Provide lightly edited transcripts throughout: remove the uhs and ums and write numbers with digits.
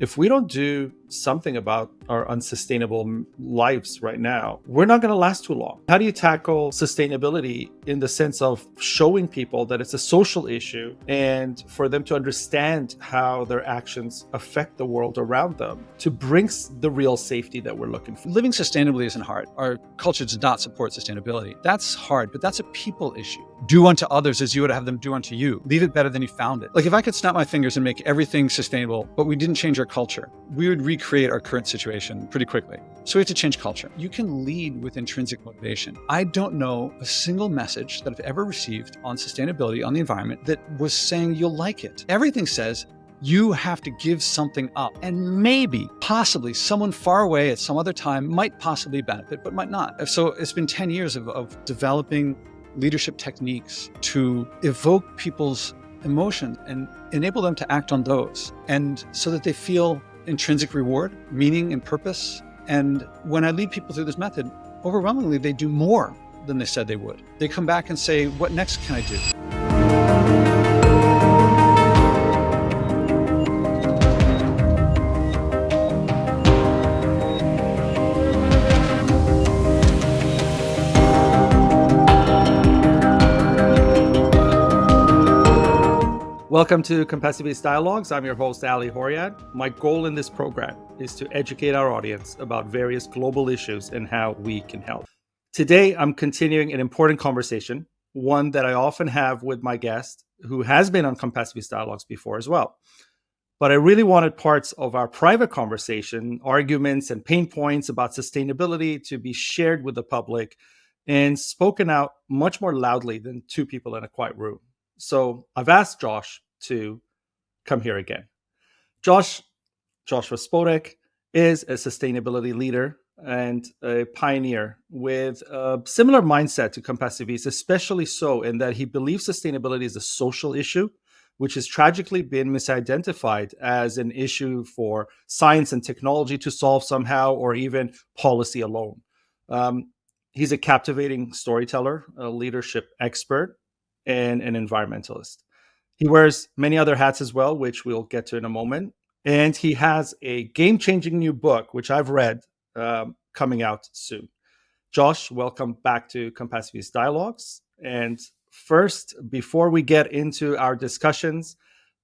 If we don't do something about our unsustainable lives right now, we're not going to last too long. How do you tackle sustainability in the sense of showing people that it's a social issue and for them to understand how their actions affect the world around them to bring the real safety that we're looking for? Living sustainably isn't hard. Our culture does not support sustainability. That's hard, but that's a people issue. Do unto others as you would have them do unto you. Leave it better than you found it. Like if I could snap my fingers and make everything sustainable, but we didn't change our culture, we would recreate our current situation pretty quickly. So we have to change culture. You can lead with intrinsic motivation. I don't know a single message that I've ever received on sustainability, on the environment, that was saying you'll like it. Everything says you have to give something up. And maybe, possibly, someone far away at some other time might possibly benefit, but might not. So it's been 10 years of developing leadership techniques to evoke people's emotions and enable them to act on those. And so that they feel intrinsic reward, meaning and purpose. And when I lead people through this method, overwhelmingly, they do more than they said they would. They come back and say, what next can I do? Welcome to Compassiviste Dialogues. I'm your host, Ali Horiad. My goal in this program is to educate our audience about various global issues and how we can help. Today, I'm continuing an important conversation, one that I often have with my guest who has been on Compassiviste Dialogues before as well. But I really wanted parts of our private conversation, arguments and pain points about sustainability to be shared with the public and spoken out much more loudly than two people in a quiet room. So I've asked Josh to come here again. Joshua Spodek is a sustainability leader and a pioneer with a similar mindset to Compassiviste, especially so in that he believes sustainability is a social issue, which has tragically been misidentified as an issue for science and technology to solve somehow, or even policy alone. He's a captivating storyteller, a leadership expert, and an environmentalist. He wears many other hats as well, which we'll get to in a moment. And he has a game-changing new book, which I've read, coming out soon. Josh, welcome back to Compassiviste Dialogues. And first, before we get into our discussions,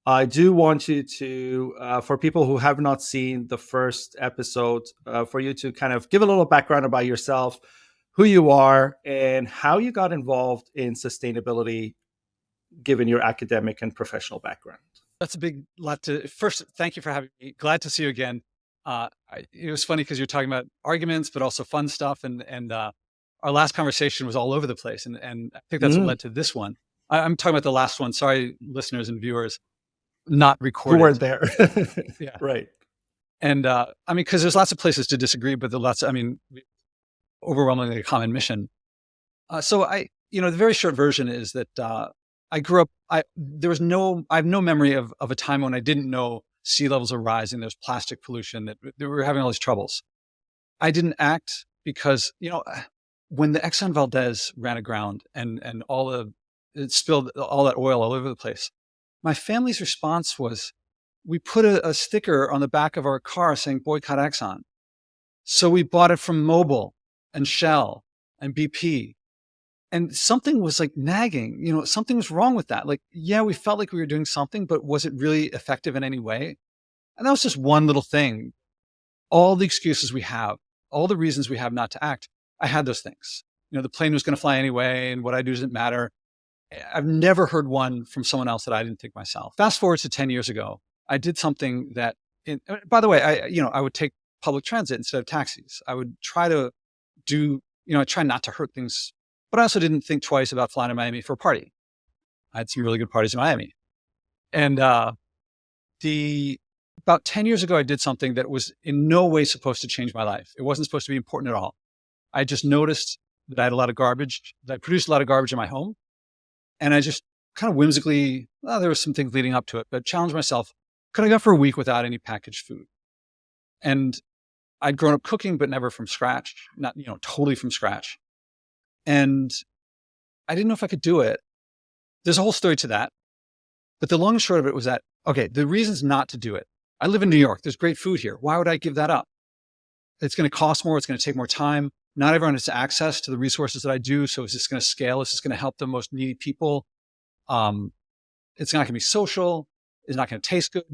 I do want you to, for people who have not seen the first episode, for you to kind of give a little background about yourself, who you are, and how you got involved in sustainability, given your academic and professional background. That's a big lot to. First, thank you for having me. Glad to see you again. It was funny because you're talking about arguments, but also fun stuff. And our last conversation was all over the place. And I think that's what led to this one. I'm talking about the last one. Sorry, listeners and viewers, not recorded. You weren't there. Yeah. Right. And because there's lots of places to disagree, but overwhelmingly a common mission. So the very short version is that I grew up, I have no memory of a time when I didn't know sea levels are rising, there's plastic pollution, that we were having all these troubles. I didn't act because, when the Exxon Valdez ran aground and it spilled all that oil all over the place, my family's response was, we put a sticker on the back of our car saying boycott Exxon. So we bought it from Mobil and Shell and BP. And something was like nagging, something was wrong with that. Like, yeah, we felt like we were doing something, but was it really effective in any way? And that was just one little thing. All the excuses we have, all the reasons we have not to act, I had those things. The plane was going to fly anyway, and what I do doesn't matter. I've never heard one from someone else that I didn't think myself. Fast forward to 10 years ago, I did something that, by the way, I would take public transit instead of taxis. I would try to I try not to hurt things. But I also didn't think twice about flying to Miami for a party. I had some really good parties in Miami. And about 10 years ago, I did something that was in no way supposed to change my life. It wasn't supposed to be important at all. I just noticed that I had a lot of garbage, that I produced a lot of garbage in my home. And I just kind of whimsically, there were some things leading up to it, but challenged myself, could I go for a week without any packaged food? And I'd grown up cooking, but never from scratch, not, totally from scratch. And I didn't know if I could do it. There's a whole story to that. But the long and short of it was that, okay, the reasons not to do it. I live in New York. There's great food here. Why would I give that up? It's going to cost more. It's going to take more time. Not everyone has access to the resources that I do. So is this going to scale? Is this going to help the most needy people? It's not going to be social. It's not going to taste good.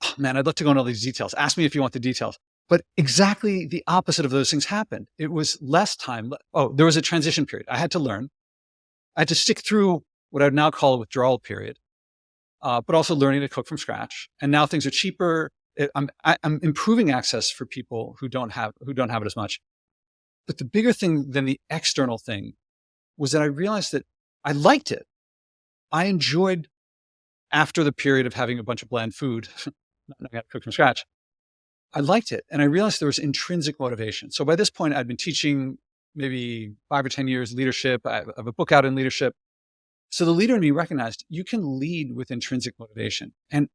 Oh, man, I'd love to go into all these details. Ask me if you want the details. But exactly the opposite of those things happened. It was less time. Oh, there was a transition period. I had to learn. I had to stick through what I would now call a withdrawal period, but also learning to cook from scratch. And now things are cheaper. I'm improving access for people who don't have it as much. But the bigger thing than the external thing was that I realized that I liked it. I enjoyed, after the period of having a bunch of bland food, not going to cook from scratch, I liked it. And I realized there was intrinsic motivation. So by this point, I'd been teaching maybe 5 or 10 years leadership. I have a book out in leadership. So the leader in me recognized you can lead with intrinsic motivation. And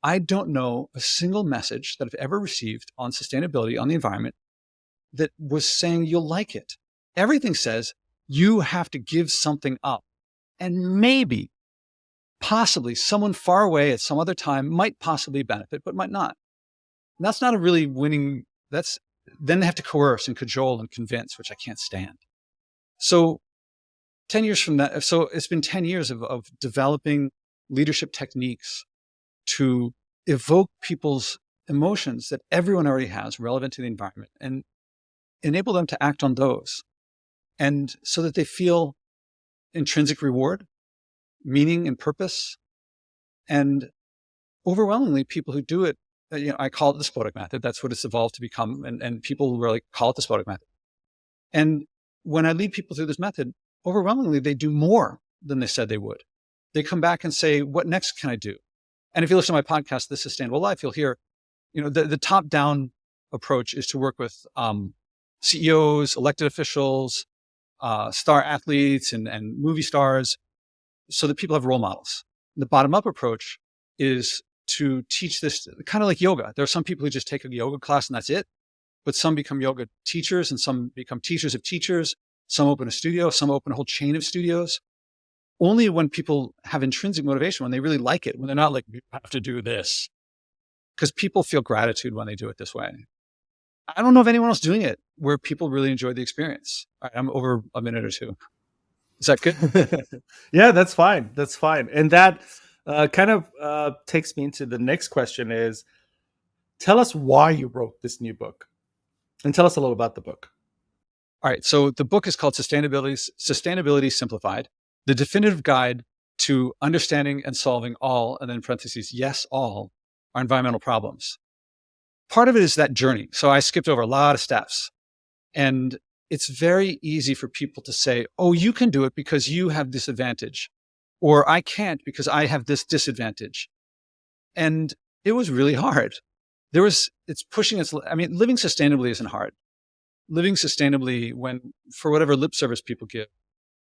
I don't know a single message that I've ever received on sustainability, on the environment, that was saying you'll like it. Everything says you have to give something up. And maybe, possibly, someone far away at some other time might possibly benefit, but might not. And that's not a really winning, then they have to coerce and cajole and convince, which I can't stand. So 10 years from that, so it's been 10 years of developing leadership techniques to evoke people's emotions that everyone already has relevant to the environment and enable them to act on those. And so that they feel intrinsic reward, meaning and purpose. And overwhelmingly, people who do it, I call it the Spodek Method. That's what it's evolved to become. And people really call it the Spodek Method. And when I lead people through this method, overwhelmingly, they do more than they said they would. They come back and say, what next can I do? And if you listen to my podcast, This Sustainable Life, you'll hear, the top-down approach is to work with CEOs, elected officials, star athletes, and movie stars, so that people have role models. The bottom-up approach is to teach this kind of like yoga. There are some people who just take a yoga class and that's it, but some become yoga teachers and some become teachers of teachers. Some open a studio, some open a whole chain of studios. Only when people have intrinsic motivation, when they really like it, when they're not like, you have to do this. Because people feel gratitude when they do it this way. I don't know of anyone else doing it where people really enjoy the experience. All right, I'm over a minute or two. Is that good? Yeah, that's fine. That's fine. And that kind of takes me into the next question is, tell us why you wrote this new book. And tell us a little about the book. All right. So the book is called Sustainability Simplified, the definitive guide to understanding and solving all, and then in parentheses, yes, all, our environmental problems. Part of it is that journey. So I skipped over a lot of steps. And it's very easy for people to say, oh, you can do it because you have this advantage. Or I can't because I have this disadvantage. And it was really hard. It's pushing us. I mean, living sustainably isn't hard. Living sustainably when, for whatever lip service people give,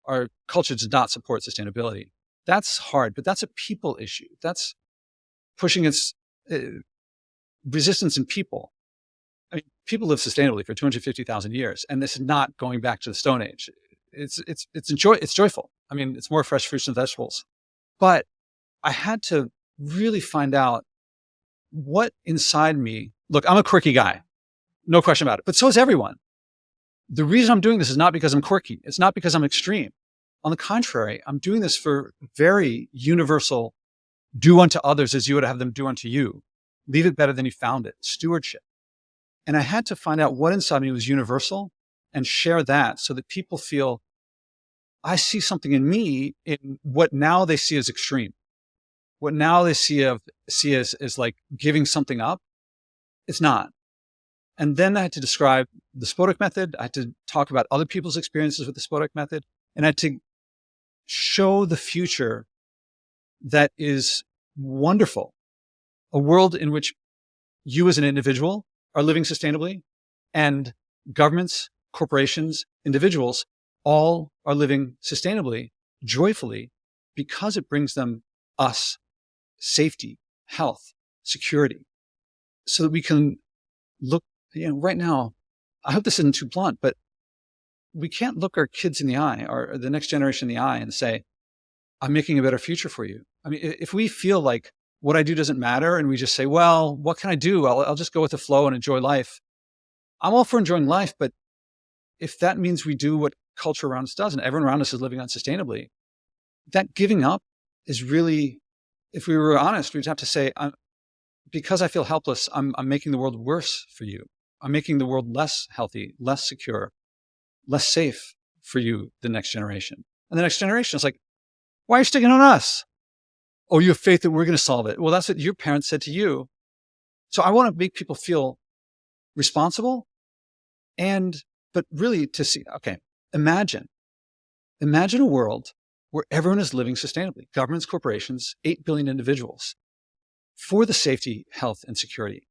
our culture does not support sustainability. That's hard, but that's a people issue. That's pushing its resistance in people. I mean, people live sustainably for 250,000 years, and this is not going back to the Stone Age. It's joyful. I mean, it's more fresh fruits and vegetables. But I had to really find out what inside me. Look, I'm a quirky guy, no question about it. But so is everyone. The reason I'm doing this is not because I'm quirky. It's not because I'm extreme. On the contrary, I'm doing this for very universal, do unto others as you would have them do unto you. Leave it better than you found it. Stewardship. And I had to find out what inside me was universal and share that so that people feel I see something in me in what now they see as extreme. What now they see as like giving something up. It's not. And then I had to describe the Spodek Method. I had to talk about other people's experiences with the Spodek Method. And I had to show the future that is wonderful. A world in which you as an individual are living sustainably and governments, corporations, individuals all are living sustainably, joyfully, because it brings them us safety, health, security, so that we can look, right now, I hope this isn't too blunt, but we can't look our kids in the eye or the next generation in the eye and say, I'm making a better future for you. I mean, if we feel like what I do doesn't matter, and we just say, well, what can I do? I'll just go with the flow and enjoy life. I'm all for enjoying life, but if that means we do what culture around us does and everyone around us is living unsustainably, that giving up is really, if we were honest, we'd have to say, because I feel helpless, I'm making the world worse for you. I'm making the world less healthy, less secure, less safe for you, the next generation. And the next generation is like, why are you sticking on us? Oh, you have faith that we're going to solve it. Well, that's what your parents said to you. So I want to make people feel responsible but really to see, okay, imagine a world where everyone is living sustainably. Governments, corporations, 8 billion individuals for the safety, health, and security.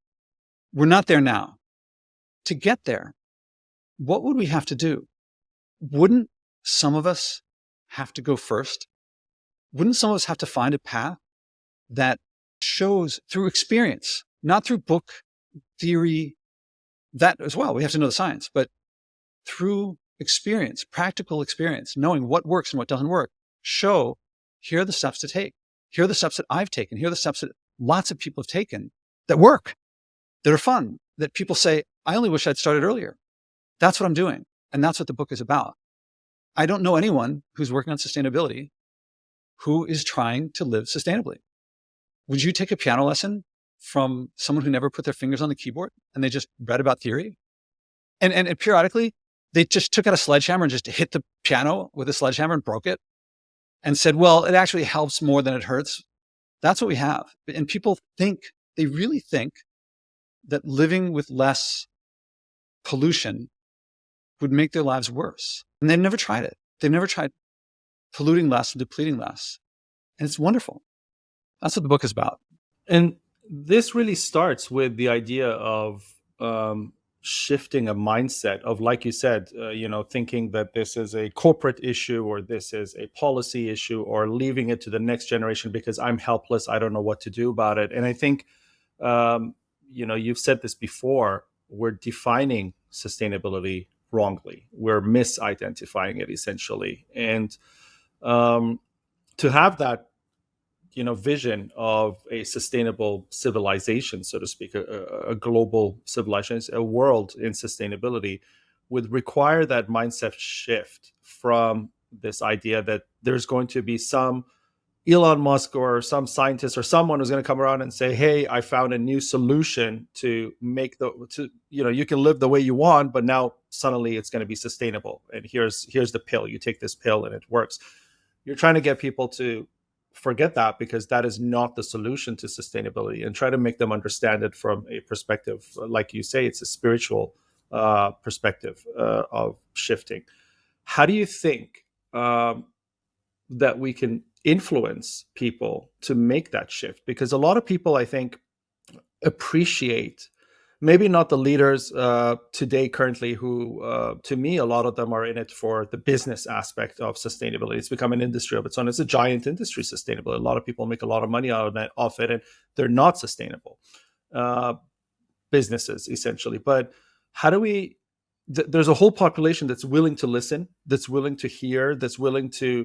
We're not there now. To get there, what would we have to do? Wouldn't some of us have to go first? Wouldn't some of us have to find a path that shows through experience, not through book theory, that as well, we have to know the science, but through experience, practical experience, knowing what works and what doesn't work, show, here are the steps to take. Here are the steps that I've taken. Here are the steps that lots of people have taken that work, that are fun, that people say, I only wish I'd started earlier. That's what I'm doing. And that's what the book is about. I don't know anyone who's working on sustainability who is trying to live sustainably. Would you take a piano lesson from someone who never put their fingers on the keyboard and they just read about theory? And periodically, they just took out a sledgehammer and just hit the piano with a sledgehammer and broke it and said, well, it actually helps more than it hurts. That's what we have. And people they really think that living with less pollution would make their lives worse. And they've never tried it. They've never tried polluting less and depleting less. And it's wonderful. That's what the book is about. And this really starts with the idea of shifting a mindset of, like you said, thinking that this is a corporate issue or this is a policy issue, or leaving it to the next generation because I'm helpless. I don't know what to do about it. And I think, you've said this before, we're defining sustainability wrongly. We're misidentifying it essentially. And to have that vision of a sustainable civilization, so to speak, a global civilization, a world in sustainability, would require that mindset shift from this idea that there's going to be some Elon Musk or some scientist or someone who's going to come around and say, hey, I found a new solution to make you can live the way you want, but now suddenly it's going to be sustainable. And here's the pill. You take this pill and it works. You're trying to get people to forget that, because that is not the solution to sustainability, and try to make them understand it from a perspective, like you say, it's a spiritual perspective of shifting. How do you think that we can influence people to make that shift? Because a lot of people, I think, appreciate, maybe not the leaders today currently who, to me, a lot of them are in it for the business aspect of sustainability. It's become an industry of its own. It's a giant industry, sustainability. A lot of people make a lot of money off it, and they're not sustainable businesses, essentially. But how do we, there's a whole population that's willing to listen, that's willing to hear, that's willing to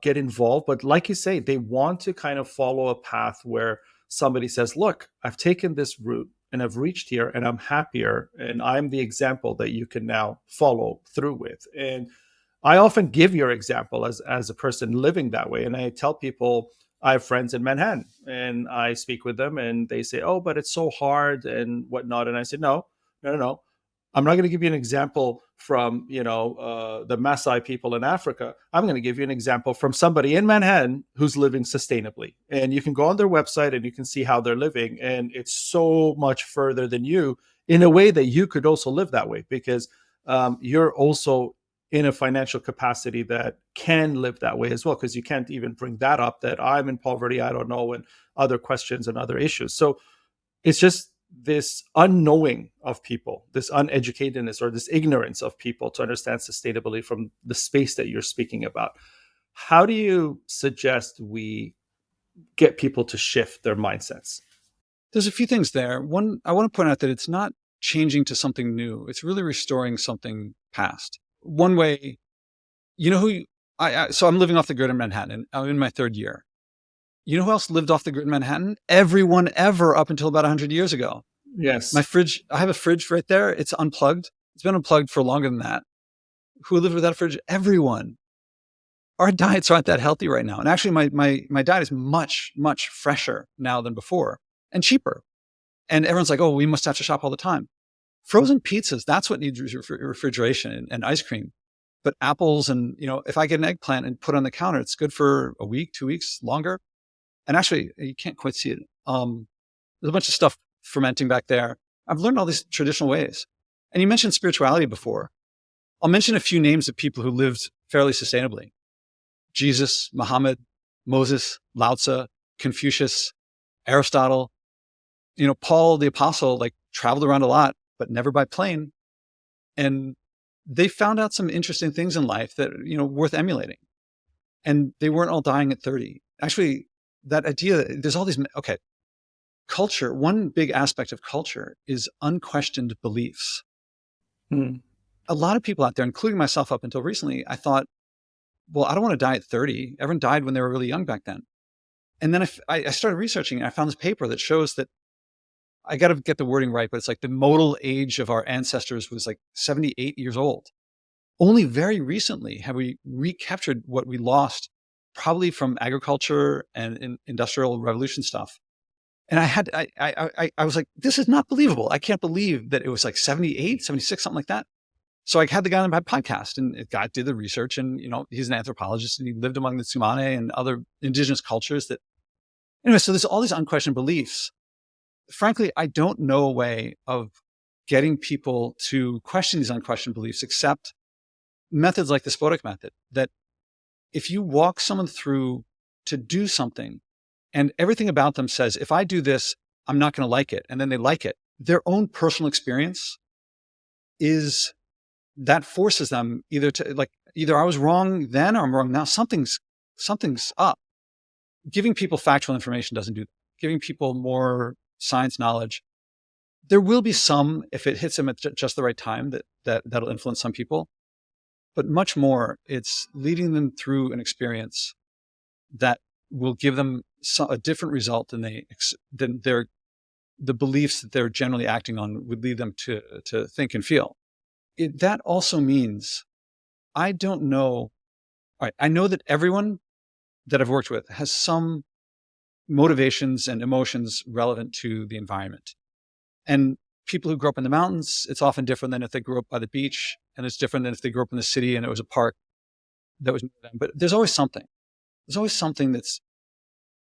get involved. But like you say, they want to kind of follow a path where somebody says, look, I've taken this route and I've reached here and I'm happier, and I'm the example that you can now follow through with. And I often give your example as a person living that way. And I tell people, I have friends in Manhattan and I speak with them and they say, oh, but it's so hard and whatnot. And I said, no. I'm not going to give you an example from, the Maasai people in Africa. I'm going to give you an example from somebody in Manhattan who's living sustainably. And you can go on their website and you can see how they're living. And it's so much further than you, in a way that you could also live that way, because you're also in a financial capacity that can live that way as well, because you can't even bring that up, that I'm in poverty, I don't know, and other questions and other issues. So it's just this unknowing of people, this uneducatedness or this ignorance of people to understand sustainability from the space that you're speaking about. How do you suggest we get people to shift their mindsets? There's a few things there. One, I want to point out that it's not changing to something new. It's really restoring something past. One way, so I'm living off the grid in Manhattan. I'm in my third year. You know who else lived off the grid in Manhattan? Everyone ever up until about 100 years ago. Yes. My fridge, I have a fridge right there. It's unplugged. It's been unplugged for longer than that. Who lived without a fridge? Everyone. Our diets aren't that healthy right now. And actually my diet is much, much fresher now than before and cheaper. And everyone's like, oh, we must have to shop all the time. Frozen pizzas, that's what needs refrigeration and ice cream. But apples and, if I get an eggplant and put it on the counter, it's good for a week, 2 weeks, longer. And actually, you can't quite see it. There's a bunch of stuff fermenting back there. I've learned all these traditional ways. And you mentioned spirituality before. I'll mention a few names of people who lived fairly sustainably. Jesus, Muhammad, Moses, Lao Tzu, Confucius, Aristotle. Paul the Apostle, traveled around a lot, but never by plane. And they found out some interesting things in life that, worth emulating. And they weren't all dying at 30. Actually, that idea, there's all these, culture, one big aspect of culture is unquestioned beliefs. A lot of people out there, including myself up until recently, I thought, well, I don't want to die at 30. Everyone died when they were really young back then. And then I started researching and I found this paper that shows that, I got to get the wording right, but it's the modal age of our ancestors was 78 years old. Only very recently have we recaptured what we lost, probably from agriculture and industrial revolution stuff. And I was like, this is not believable. I can't believe that it was 78, 76, something like that. So I had the guy on my podcast, and the guy did the research, and he's an anthropologist, and he lived among the Tsimane and other indigenous cultures anyway, so there's all these unquestioned beliefs. Frankly, I don't know a way of getting people to question these unquestioned beliefs except methods like the Spodek Method, that if you walk someone through to do something and everything about them says, if I do this, I'm not going to like it, and then they like it, their own personal experience is that forces them either to either I was wrong then or I'm wrong now. Something's up. Giving people factual information doesn't do that. Giving people more science knowledge, there will be some, if it hits them at just the right time, that'll influence some people. But much more, it's leading them through an experience that will give them a different result than the beliefs that they're generally acting on would lead them to think and feel. That also means I don't know. All right, I know that everyone that I've worked with has some motivations and emotions relevant to the environment. And people who grew up in the mountains, it's often different than if they grew up by the beach, and it's different than if they grew up in the city and it was a park that was near them. But there's always something. There's always something that's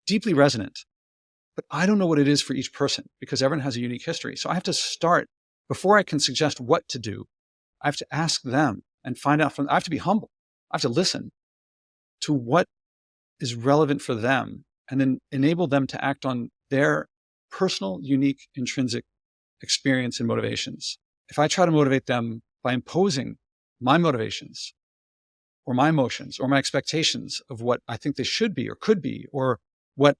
deeply resonant. But I don't know what it is for each person because everyone has a unique history. So I have to start, before I can suggest what to do, I have to ask them and find out I have to be humble. I have to listen to what is relevant for them and then enable them to act on their personal, unique, intrinsic experience and motivations. If I try to motivate them by imposing my motivations or my emotions or my expectations of what I think they should be or could be, or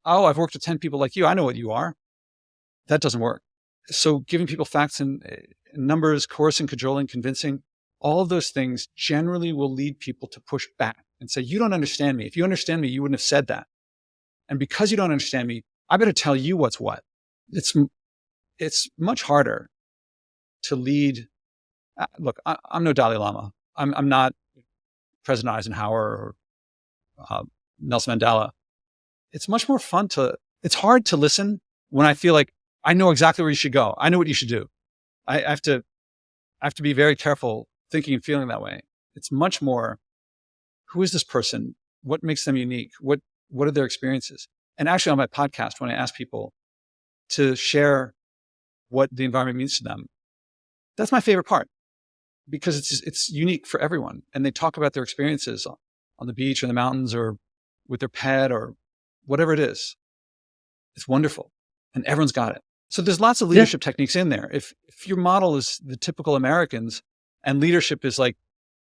I've worked with 10 people like you, I know what you are, that doesn't work. So giving people facts and numbers, coercing, cajoling, convincing, all of those things generally will lead people to push back and say, you don't understand me. If you understand me, you wouldn't have said that. And because you don't understand me, I better tell you what's what. It's much harder to lead. Look, I'm no Dalai Lama. I'm not President Eisenhower or Nelson Mandela. It's much more fun it's hard to listen when I feel like I know exactly where you should go. I know what you should do. I have to be very careful thinking and feeling that way. It's much more, who is this person? What makes them unique? What are their experiences? And actually on my podcast, when I ask people to share what the environment means to them, that's my favorite part because it's unique for everyone. And they talk about their experiences on the beach or the mountains or with their pet or whatever it is. It's wonderful. And everyone's got it. So there's lots of leadership techniques in there. If your model is the typical Americans and leadership is like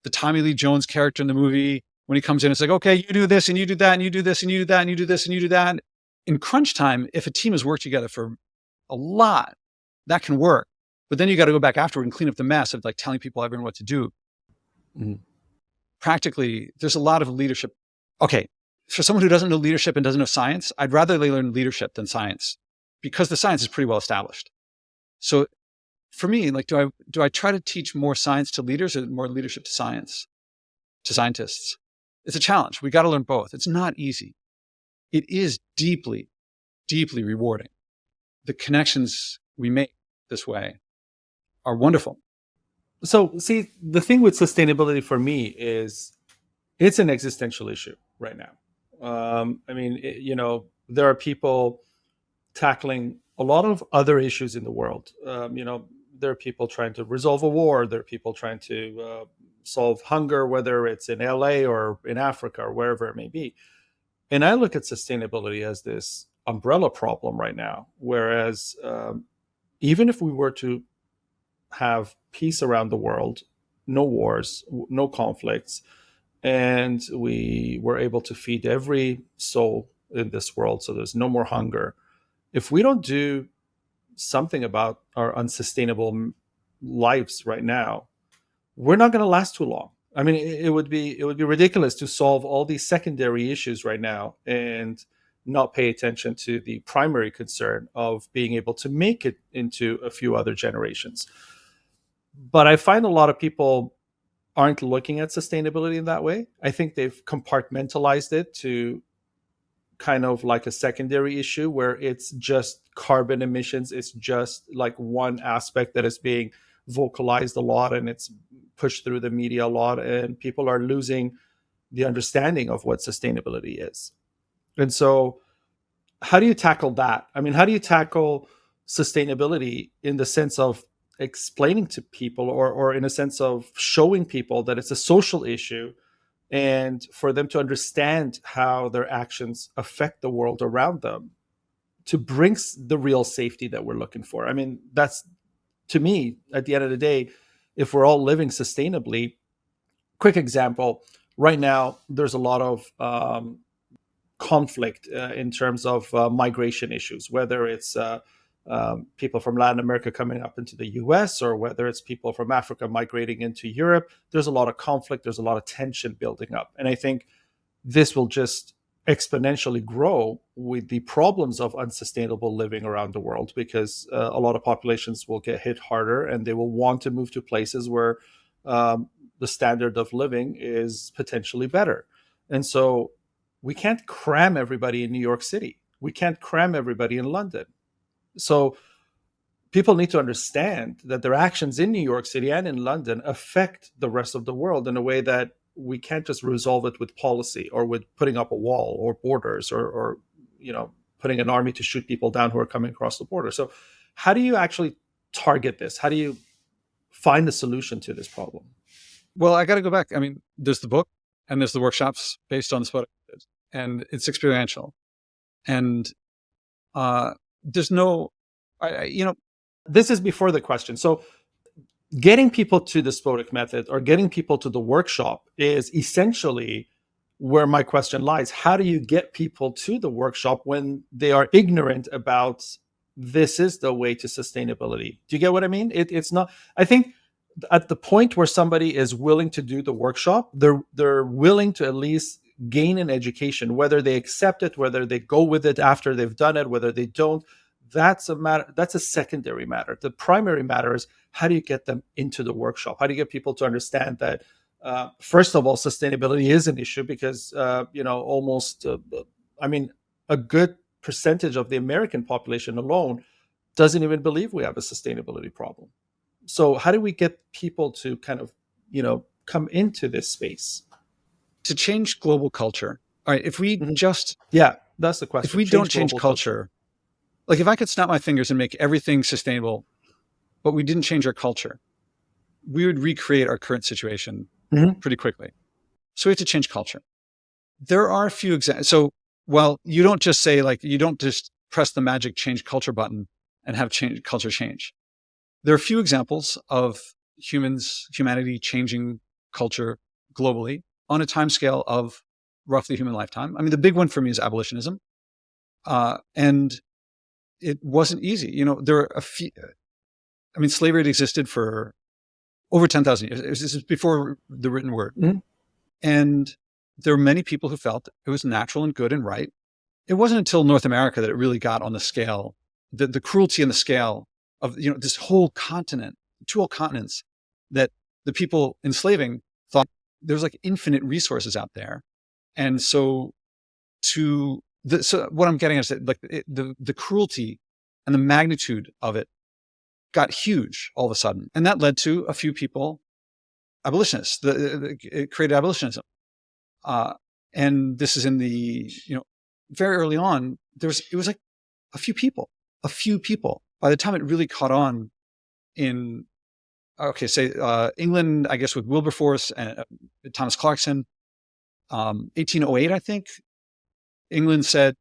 the Tommy Lee Jones character in the movie, when he comes in, it's like, okay, you do this and you do that and you do this and you do that and you do this and you do that. In crunch time, if a team has worked together for a lot, that can work. But then you got to go back afterward and clean up the mess of telling people everyone what to do. Mm-hmm. Practically, there's a lot of leadership. Okay, for someone who doesn't know leadership and doesn't know science, I'd rather they learn leadership than science, because the science is pretty well established. So for me, like, do I try to teach more science to leaders or more leadership to scientists? It's a challenge. We got to learn both. It's not easy. It is deeply, deeply rewarding. The connections we make this way are wonderful. So, see, the thing with sustainability for me is it's an existential issue right now. I mean, there are people tackling a lot of other issues in the world. There are people trying to resolve a war. There are people trying to solve hunger, whether it's in LA or in Africa or wherever it may be. And I look at sustainability as this umbrella problem right now. Whereas even if we were to have peace around the world, no wars, no conflicts, and we were able to feed every soul in this world, so there's no more hunger. If we don't do something about our unsustainable lives right now, we're not going to last too long. I mean, it would be ridiculous to solve all these secondary issues right now and not pay attention to the primary concern of being able to make it into a few other generations. But I find a lot of people aren't looking at sustainability in that way. I think they've compartmentalized it to kind of like a secondary issue where it's just carbon emissions. It's just like one aspect that is being vocalized a lot and it's pushed through the media a lot, and people are losing the understanding of what sustainability is. And so how do you tackle that? I mean, how do you tackle sustainability in the sense of explaining to people, or in a sense of showing people that it's a social issue, and for them to understand how their actions affect the world around them to bring the real safety that we're looking for? I mean, that's, to me, at the end of the day, if we're all living sustainably. Quick example, right now, there's a lot of conflict in terms of migration issues, whether it's people from Latin America coming up into the US, or whether it's people from Africa migrating into Europe. There's a lot of conflict, there's a lot of tension building up. And I think this will just exponentially grow with the problems of unsustainable living around the world, because a lot of populations will get hit harder and they will want to move to places where the standard of living is potentially better. And so we can't cram everybody in New York City. We can't cram everybody in London. So people need to understand that their actions in New York City and in London affect the rest of the world in a way that we can't just resolve it with policy or with putting up a wall or borders, or putting an army to shoot people down who are coming across the border. So how do you actually target this? How do you find a solution to this problem? Well, I got to go back. I mean, there's the book and there's the workshops based on the Spodek Method, and it's experiential. And there's no, this is before the question. So getting people to the Spodek Method or getting people to the workshop is essentially where my question lies. How do you get people to the workshop when they are ignorant about this is the way to sustainability? Do you get what I mean? It's not, I think at the point where somebody is willing to do the workshop, they're willing to at least gain an education, whether they accept it, whether they go with it after they've done it, whether they don't. That's a matter. That's a secondary matter. The primary matter is, how do you get them into the workshop? How do you get people to understand that, first of all, sustainability is an issue, because almost, a good percentage of the American population alone doesn't even believe we have a sustainability problem. So how do we get people to kind of, come into this space? To change global culture. All right, if we that's the question. If we don't change culture, like if I could snap my fingers and make everything sustainable, but we didn't change our culture, we would recreate our current situation pretty quickly. So we have to change culture. There are a few examples. So while you don't just say, like, you don't just press the magic change culture button and have culture change. There are a few examples of humanity changing culture globally on a timescale of roughly human lifetime. I mean, the big one for me is abolitionism. And it wasn't easy. There are a few, slavery had existed for over 10,000 years. This is before the written word. And there were many people who felt it was natural and good and right. It wasn't until North America that it really got on the scale, the cruelty and the scale of, this whole continent, 2 whole continents, that the people enslaving thought there's like infinite resources out there. And so so what I'm getting at is that like the cruelty and the magnitude of it got huge all of a sudden. And that led to a few people, abolitionists, it created abolitionism. And this is in the, very early on, it was like a few people. By the time it really caught on in, England, I guess with Wilberforce and Thomas Clarkson, 1808, I think, England said,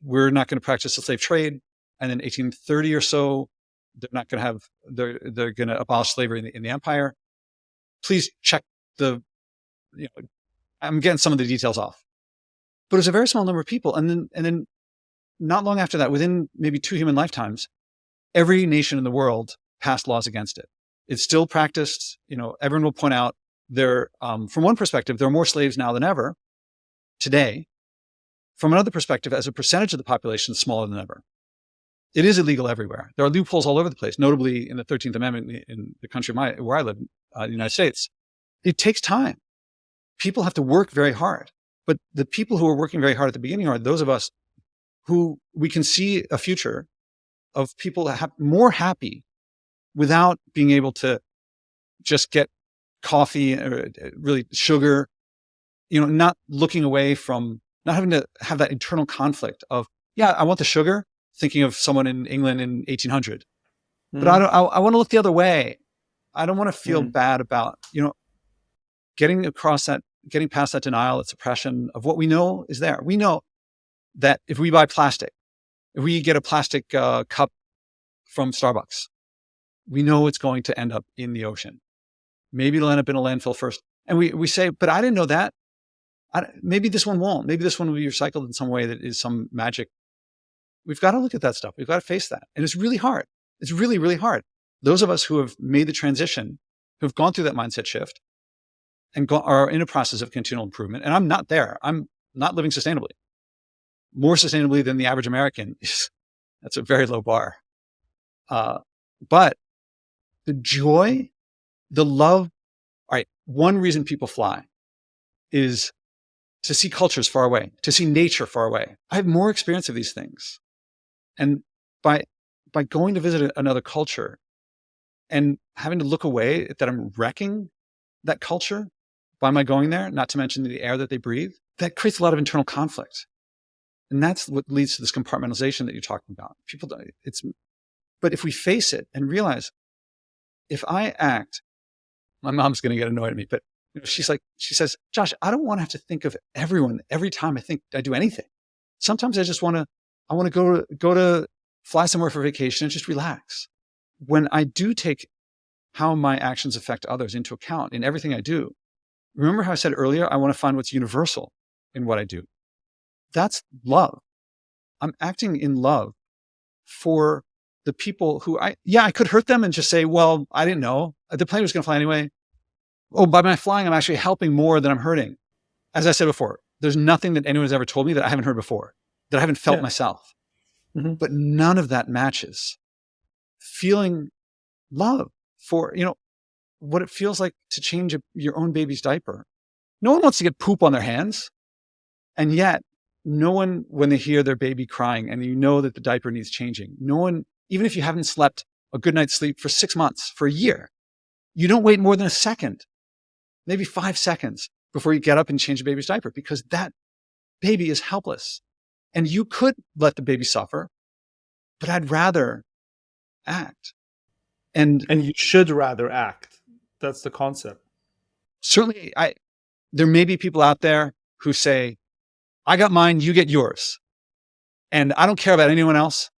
we're not going to practice the slave trade. And then 1830 or so, they're not going to have, they're going to abolish slavery in the empire. Please check I'm getting some of the details off, but it was a very small number of people. And then not long after that, within maybe 2 human lifetimes, every nation in the world passed laws against it. It's still practiced. Everyone will point out from one perspective, there are more slaves now than ever today. From another perspective, as a percentage of the population, it's smaller than ever. It is illegal everywhere. There are loopholes all over the place, notably in the 13th Amendment in the country where I live, the United States. It takes time. People have to work very hard. But the people who are working very hard at the beginning are those of us who we can see a future of people that have more happy without being able to just get coffee or really sugar, not looking away from, not having to have that internal conflict of, yeah, I want the sugar, thinking of someone in England in 1800, but I want to look the other way. I don't want to feel bad about, getting past that denial, that suppression of what we know is there. We know that if we buy plastic, if we get a plastic cup from Starbucks, we know it's going to end up in the ocean. Maybe it'll end up in a landfill first. And we say, but I didn't know that. Maybe this one won't. Maybe this one will be recycled in some way that is some magic. We've got to look at that stuff. We've got to face that. And it's really hard. It's really, really hard. Those of us who have made the transition, who have gone through that mindset shift and are in a process of continual improvement. And I'm not there. I'm not living sustainably. More sustainably than the average American. That's a very low bar. But the joy, the love, all right, one reason people fly is to see cultures far away, to see nature far away. I have more experience of these things. And by going to visit another culture and having to look away that I'm wrecking that culture by my going there, not to mention the air that they breathe, that creates a lot of internal conflict. And that's what leads to this compartmentalization that you're talking about. But if we face it and realize, if I act, my mom's going to get annoyed at me, but she says, Josh, I don't want to have to think of everyone every time I do anything. Sometimes I want to go to fly somewhere for vacation and just relax. When I do take how my actions affect others into account in everything I do, remember how I said earlier, I want to find what's universal in what I do. That's love. I'm acting in love for the people who I could hurt them and just say, well, I didn't know. The plane was going to fly anyway. Oh, by my flying, I'm actually helping more than I'm hurting. As I said before, there's nothing that anyone has ever told me that I haven't heard before, that I haven't felt myself. Mm-hmm. But none of that matches feeling love for, what it feels like to change your own baby's diaper. No one wants to get poop on their hands. And yet, no one, when they hear their baby crying and that the diaper needs changing, no one, even if you haven't slept a good night's sleep for 6 months, for a year, you don't wait more than a second, maybe 5 seconds before you get up and change the baby's diaper, because that baby is helpless. And you could let the baby suffer, but I'd rather act. And you should rather act. That's the concept. Certainly, there may be people out there who say, I got mine, you get yours. And I don't care about anyone else.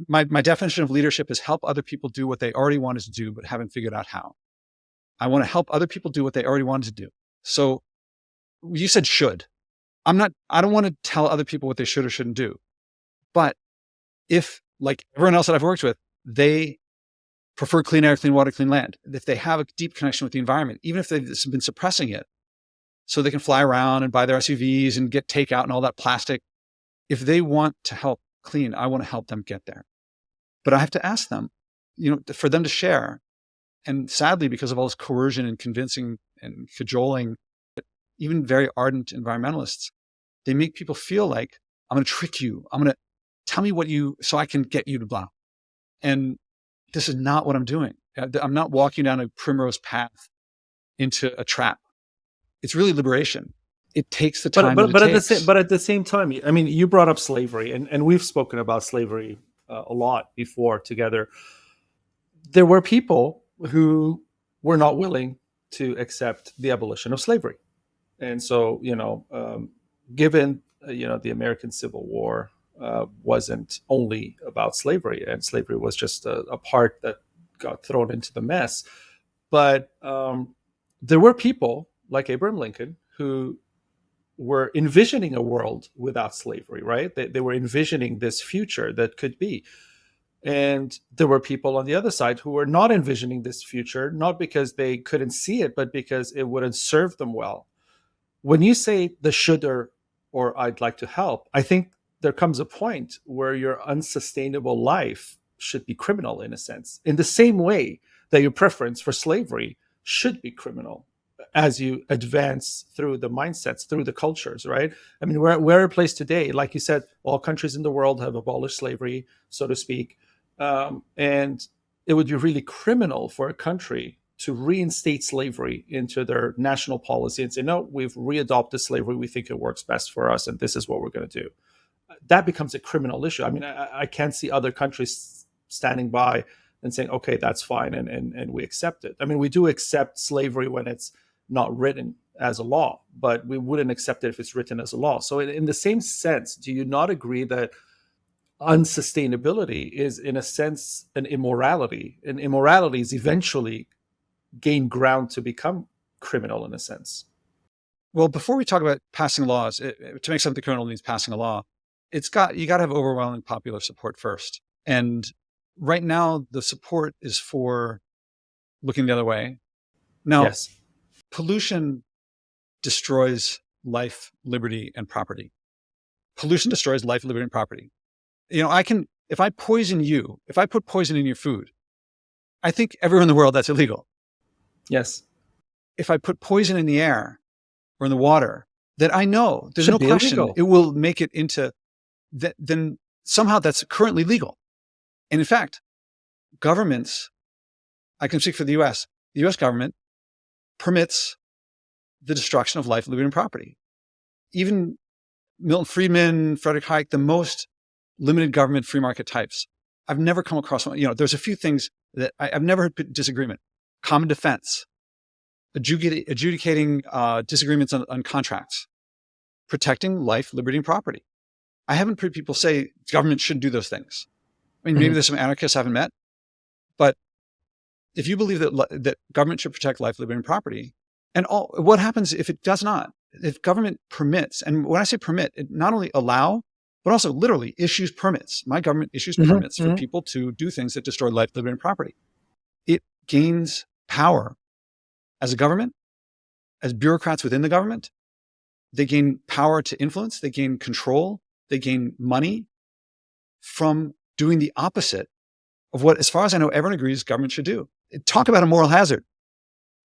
My definition of leadership is help other people do what they already wanted to do, but haven't figured out how. I want to help other people do what they already wanted to do. So you said should. I don't want to tell other people what they should or shouldn't do. But if, like everyone else that I've worked with, they prefer clean air, clean water, clean land, if they have a deep connection with the environment, even if they've been suppressing it, so they can fly around and buy their SUVs and get takeout and all that plastic. If they want to help clean, I want to help them get there. But I have to ask them, for them to share. And sadly, because of all this coercion and convincing and cajoling, even very ardent environmentalists, they make people feel like, I'm going to trick you. I'm going to tell me so I can get you to blah. And this is not what I'm doing. I'm not walking down a primrose path into a trap. It's really liberation. It takes the time that it takes. But at the same time, I mean, you brought up slavery, and we've spoken about slavery a lot before together. There were people who were not willing to accept the abolition of slavery. And so, given, the American Civil War wasn't only about slavery, and slavery was just a part that got thrown into the mess. But there were people like Abraham Lincoln who were envisioning a world without slavery, right? They were envisioning this future that could be. And there were people on the other side who were not envisioning this future, not because they couldn't see it, but because it wouldn't serve them well. When you say the should or I'd like to help, I think there comes a point where your unsustainable life should be criminal, in a sense, in the same way that your preference for slavery should be criminal as you advance through the mindsets, through the cultures, right? I mean, we're a place today, like you said, all countries in the world have abolished slavery, so to speak. And it would be really criminal for a country to reinstate slavery into their national policy and say, no, we've readopted slavery. We think it works best for us, and this is what we're going to do. That becomes a criminal issue. I mean, I can't see other countries standing by and saying, okay, that's fine, and we accept it. I mean, we do accept slavery when it's not written as a law, but we wouldn't accept it if it's written as a law. So in the same sense, do you not agree that unsustainability is, in a sense, an immorality, and immoralities eventually gain ground to become criminal in a sense? Well, before we talk about passing laws, to make something criminal means passing a law. You got to have overwhelming popular support first. And right now, the support is for looking the other way. Now, yes. Pollution destroys life, liberty, and property. Pollution destroys life, liberty, and property. If I put poison in your food, I think everywhere in the world that's illegal. Yes. If I put poison in the air or in the water, that I know there's no question illegal. It will make it into that, then somehow that's currently legal. And in fact, governments, I can speak for the US government permits the destruction of life, liberty, and property. Even Milton Friedman, Frederick Hayek, the most limited government free market types, I've never come across one. There's a few things that I've never heard disagreement. Common defense, adjudicating disagreements on contracts, protecting life, liberty, and property. I haven't heard people say government shouldn't do those things. I mean, maybe there's some anarchists I haven't met, but if you believe that government should protect life, liberty, and property, what happens if it does not? If government permits, and when I say permit, it not only allow, but also literally issues permits. My government issues permits for people to do things that destroy life, liberty, and property. It gains power as a government, as bureaucrats within the government. They gain power to influence, they gain control, they gain money from doing the opposite of what, as far as I know, everyone agrees government should do. Talk about a moral hazard.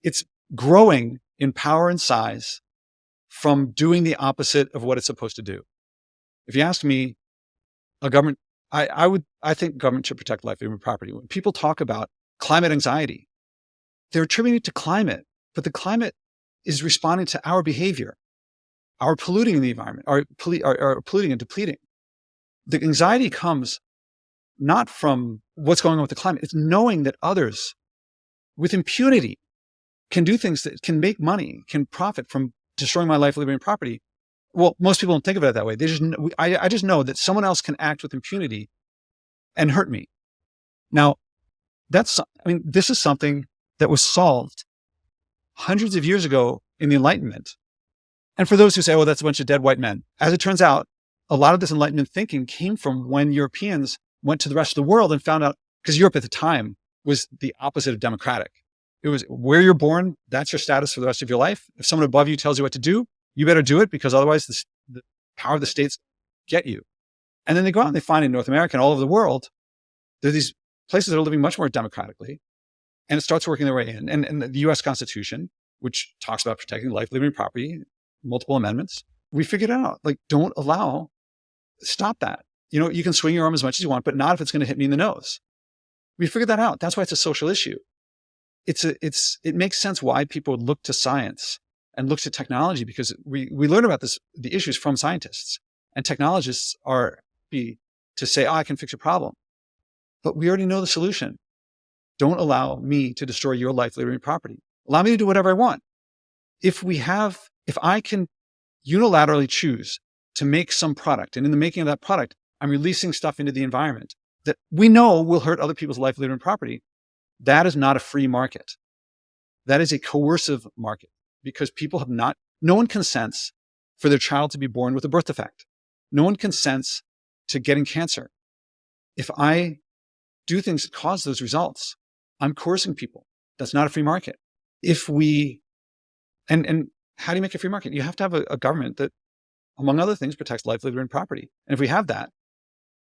It's growing in power and size from doing the opposite of what it's supposed to do. If you ask me, I think government should protect life, liberty, and property. When people talk about climate anxiety, they're attributing it to climate, but the climate is responding to our behavior, our polluting the environment, our polluting and depleting. The anxiety comes not from what's going on with the climate. It's knowing that others with impunity can do things that can make money, can profit from destroying my life, liberty, and property. Well, most people don't think of it that way. I just know that someone else can act with impunity and hurt me. Now, this is something that was solved hundreds of years ago in the Enlightenment. And for those who say, oh, that's a bunch of dead white men, as it turns out, a lot of this Enlightenment thinking came from when Europeans went to the rest of the world and found out, because Europe at the time was the opposite of democratic. It was where you're born, that's your status for the rest of your life. If someone above you tells you what to do, you better do it, because otherwise the power of the states get you. And then they go out and they find in North America and all over the world, there are these places that are living much more democratically, and it starts working their way in. And the US Constitution, which talks about protecting life, liberty, and property, multiple amendments, we figured it out. Like, don't stop that. You can swing your arm as much as you want, but not if it's going to hit me in the nose. We figured that out. That's why it's a social issue. It makes sense why people would look to science and look to technology, because we learn about the issues from scientists, and technologists are happy to say, I can fix your problem. But we already know the solution. Don't allow me to destroy your life, liberty, and property. Allow me to do whatever I want. If I can unilaterally choose to make some product, and in the making of that product, I'm releasing stuff into the environment that we know will hurt other people's life, liberty, and property, that is not a free market. That is a coercive market, because no one consents for their child to be born with a birth defect. No one consents to getting cancer. If I do things that cause those results, I'm coercing people. That's not a free market. And how do you make a free market? You have to have a government that, among other things, protects life, liberty, and property. And if we have that,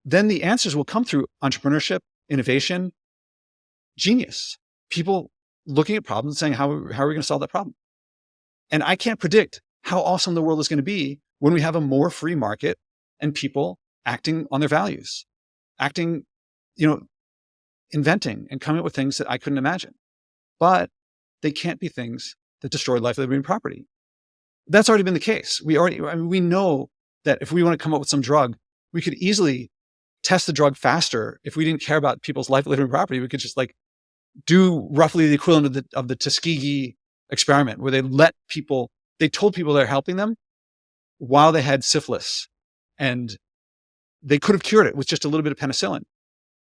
then the answers will come through entrepreneurship, innovation, genius. People looking at problems and saying, how are we going to solve that problem? And I can't predict how awesome the world is going to be when we have a more free market and people acting on their values, inventing and coming up with things that I couldn't imagine. But they can't be things that destroy life, liberty, and property. That's already been the case. We know that if we want to come up with some drug, we could easily test the drug faster. If we didn't care about people's life, liberty, and property, we could just do roughly the equivalent of the Tuskegee experiment, where they told people they're helping them while they had syphilis, and they could have cured it with just a little bit of penicillin.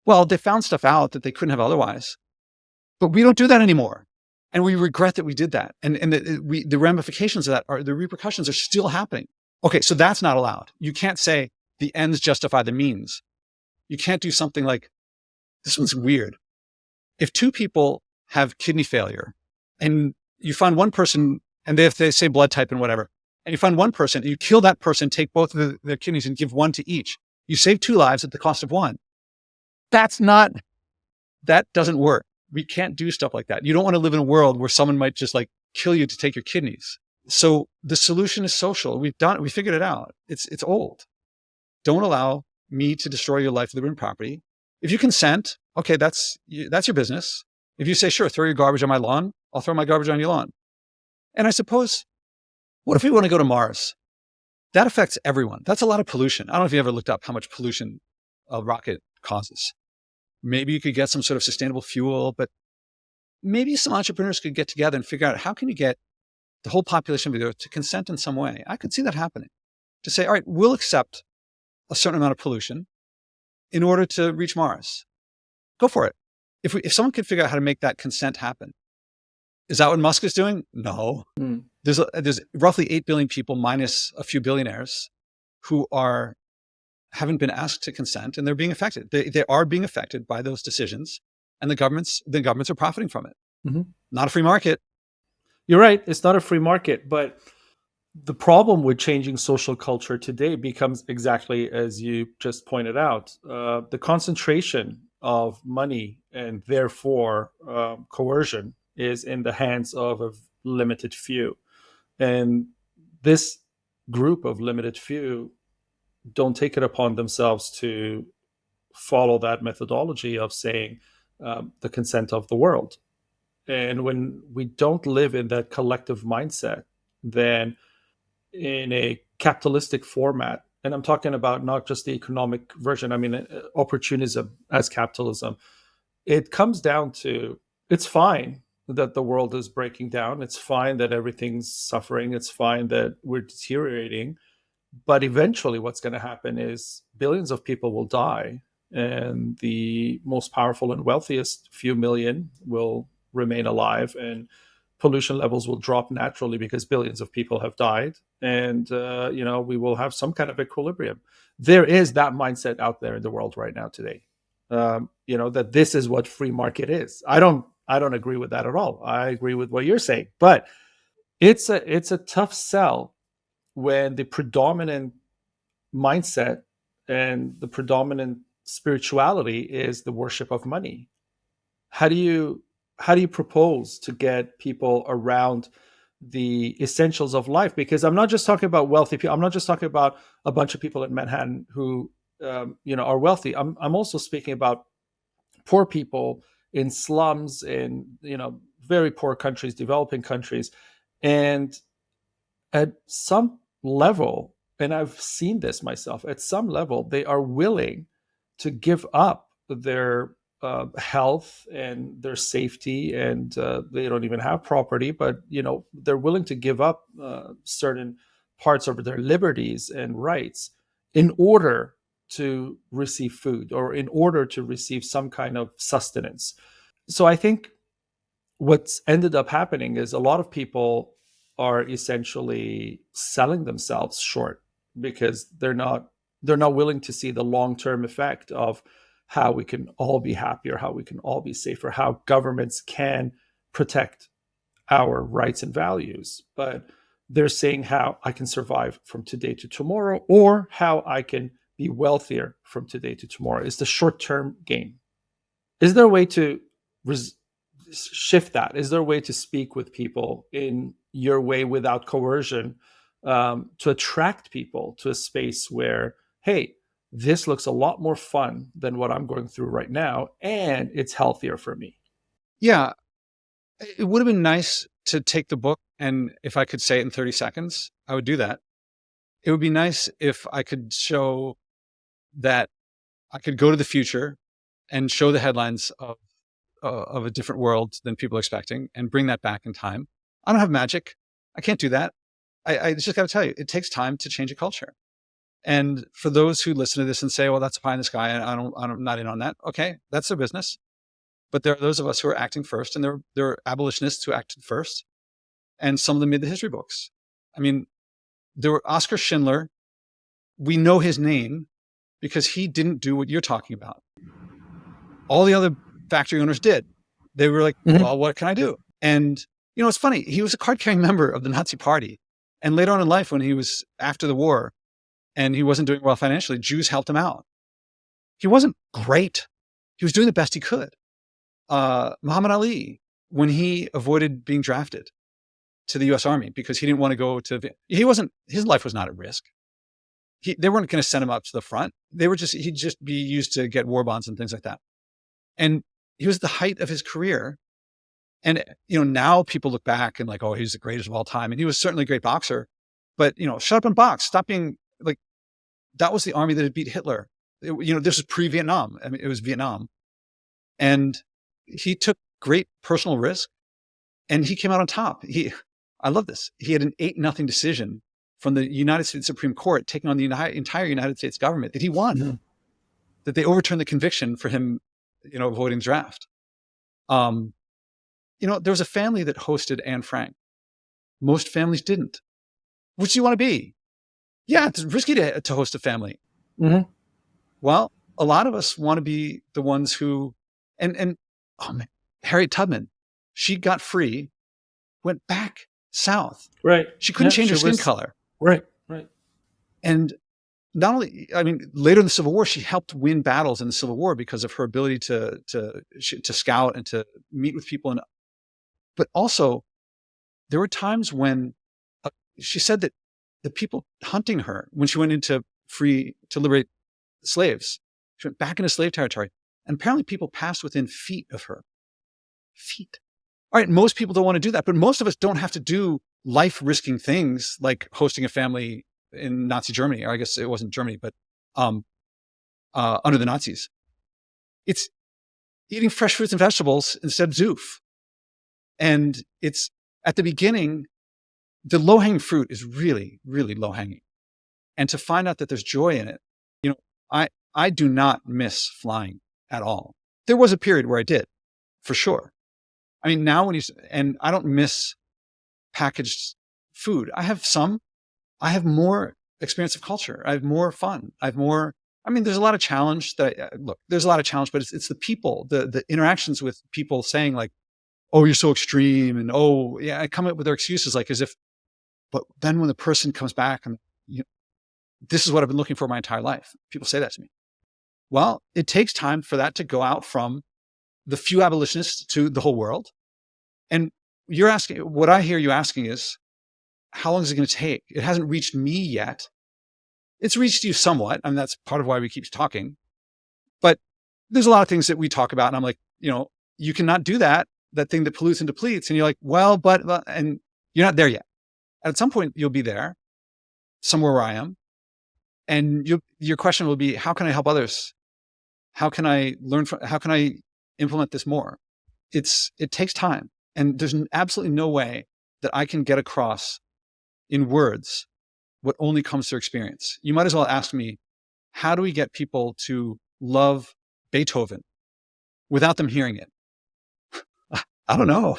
Well, they found stuff out that they couldn't have otherwise, but we don't do that anymore. And we regret that we did that. And the ramifications of that the repercussions are still happening. Okay, so that's not allowed. You can't say the ends justify the means. You can't do something like, this one's weird. If two people have kidney failure and you find one person, and they say blood type and whatever, and you find one person, and you kill that person, take both of their kidneys and give one to each, you save 2 lives at the cost of 1. That doesn't work. We can't do stuff like that. You don't want to live in a world where someone might just kill you to take your kidneys. So the solution is social. We figured it out. It's old. Don't allow me to destroy your life, liberty, and property. If you consent, okay, that's your business. If you say, sure, throw your garbage on my lawn, I'll throw my garbage on your lawn. And I suppose, what if we want to go to Mars? That affects everyone. That's a lot of pollution. I don't know if you ever looked up how much pollution a rocket causes. Maybe you could get some sort of sustainable fuel, but maybe some entrepreneurs could get together and figure out, how can you get the whole population of the Earth to consent in some way? I could see that happening. To say, all right, we'll accept a certain amount of pollution in order to reach Mars. Go for it. If someone could figure out how to make that consent happen. Is that what Musk is doing? No. There's roughly 8 billion people minus a few billionaires who haven't been asked to consent, and they're being affected. They are being affected by those decisions, and the governments are profiting from it. Mm-hmm. Not a free market. You're right. It's not a free market, but the problem with changing social culture today becomes exactly as you just pointed out. The concentration of money and therefore coercion is in the hands of a limited few. And this group of limited few don't take it upon themselves to follow that methodology of saying the consent of the world. And when we don't live in that collective mindset, then in a capitalistic format, and I'm talking about not just the economic version, I mean, opportunism as capitalism, it comes down to, it's fine that the world is breaking down. It's fine that everything's suffering. It's fine that we're deteriorating. But eventually what's going to happen is billions of people will die, and the most powerful and wealthiest few million will remain alive, and pollution levels will drop naturally because billions of people have died. And, we will have some kind of equilibrium. There is that mindset out there in the world right now today, that this is what free market is. I don't I don't agree with that at all. I agree with what you're saying, but it's a tough sell when the predominant mindset and the predominant spirituality is the worship of money. How do you propose to get people around the essentials of life? Because I'm not just talking about wealthy people. I'm not just talking about a bunch of people in Manhattan who are wealthy. I'm also speaking about poor people in slums in very poor countries, developing countries. And at some level, and I've seen this myself, at some level, they are willing to give up their health and their safety, and they don't even have property, but they're willing to give up certain parts of their liberties and rights in order to receive food or in order to receive some kind of sustenance. So I think what's ended up happening is a lot of people are essentially selling themselves short because they're not willing to see the long-term effect of how we can all be happier, how we can all be safer, how governments can protect our rights and values. But they're saying how I can survive from today to tomorrow, or how I can be wealthier from today to tomorrow. It's the short-term gain. Is there a way to res- shift that? Is there a way to speak with people in your way without coercion, to attract people to a space where, hey, this looks a lot more fun than what I'm going through right now, and it's healthier for me? Yeah. It would have been nice to take the book, and if I could say it in 30 seconds, I would do that. It would be nice if I could show that I could go to the future and show the headlines of a different world than people are expecting and bring that back in time. I don't have magic. I can't do that. I just got to tell you, it takes time to change a culture. And for those who listen to this and say, well, that's a pie in the sky, and I'm not in on that. Okay. That's their business. But there are those of us who are acting first, and there are abolitionists who acted first. And some of them made the history books. I mean, there were Oskar Schindler. We know his name because he didn't do what you're talking about. All the other factory owners did. They were like, well, what can I do? And, it's funny. He was a card-carrying member of the Nazi Party. And later on in life, when he was after the war and he wasn't doing well financially, Jews helped him out. He wasn't great. He was doing the best he could. Muhammad Ali, when he avoided being drafted to the U.S. Army because he didn't want to go to, his life was not at risk. They weren't going to send him up to the front. He'd just be used to get war bonds and things like that. And he was at the height of his career. And, now people look back and like, oh, he's the greatest of all time. And he was certainly a great boxer, but, shut up and box. Stop being like, that was the army that had beat Hitler. This was pre-Vietnam. I mean, it was Vietnam. And he took great personal risk and he came out on top. I love this. He had an 8-0 decision from the United States Supreme Court taking on the entire United States government that he won, that they overturned the conviction for him, avoiding the draft. There was a family that hosted Anne Frank. Most families didn't. Which do you want to be? Yeah, it's risky to host a family. Mm-hmm. Well, a lot of us want to be the ones who, and oh man, Harriet Tubman, she got free, went back south. Right. She couldn't change her skin color. Right. And not only, later in the Civil War, she helped win battles in the Civil War because of her ability to scout and to meet with people. But also, there were times when she said that the people hunting her, when she went into to liberate slaves, she went back into slave territory, and apparently people passed within feet of her. Feet. All right, most people don't want to do that, but most of us don't have to do life-risking things like hosting a family in Nazi Germany, or I guess it wasn't Germany, but under the Nazis. It's eating fresh fruits and vegetables instead of zoof. And it's at the beginning, the low-hanging fruit is really, really low-hanging. And to find out that there's joy in it, I do not miss flying at all. There was a period where I did, for sure. I mean, now and I don't miss packaged food. I have more experience of culture. I have more fun. There's a lot of challenge there's a lot of challenge, but it's the people, the interactions with people saying like, oh, you're so extreme. And oh, yeah, I come up with their excuses like as if, but then when the person comes back and this is what I've been looking for my entire life. People say that to me. Well, it takes time for that to go out from the few abolitionists to the whole world. And you're asking, what I hear you asking is, how long is it going to take? It hasn't reached me yet. It's reached you somewhat. I mean, that's part of why we keep talking. But there's a lot of things that we talk about. And I'm like, you cannot do that thing that pollutes and depletes. And you're like, well, but, and you're not there yet. At some point, you'll be there, somewhere where I am. And your question will be, how can I help others? How can I how can I implement this more? It takes time. And there's absolutely no way that I can get across in words what only comes through experience. You might as well ask me, how do we get people to love Beethoven without them hearing it? I don't know.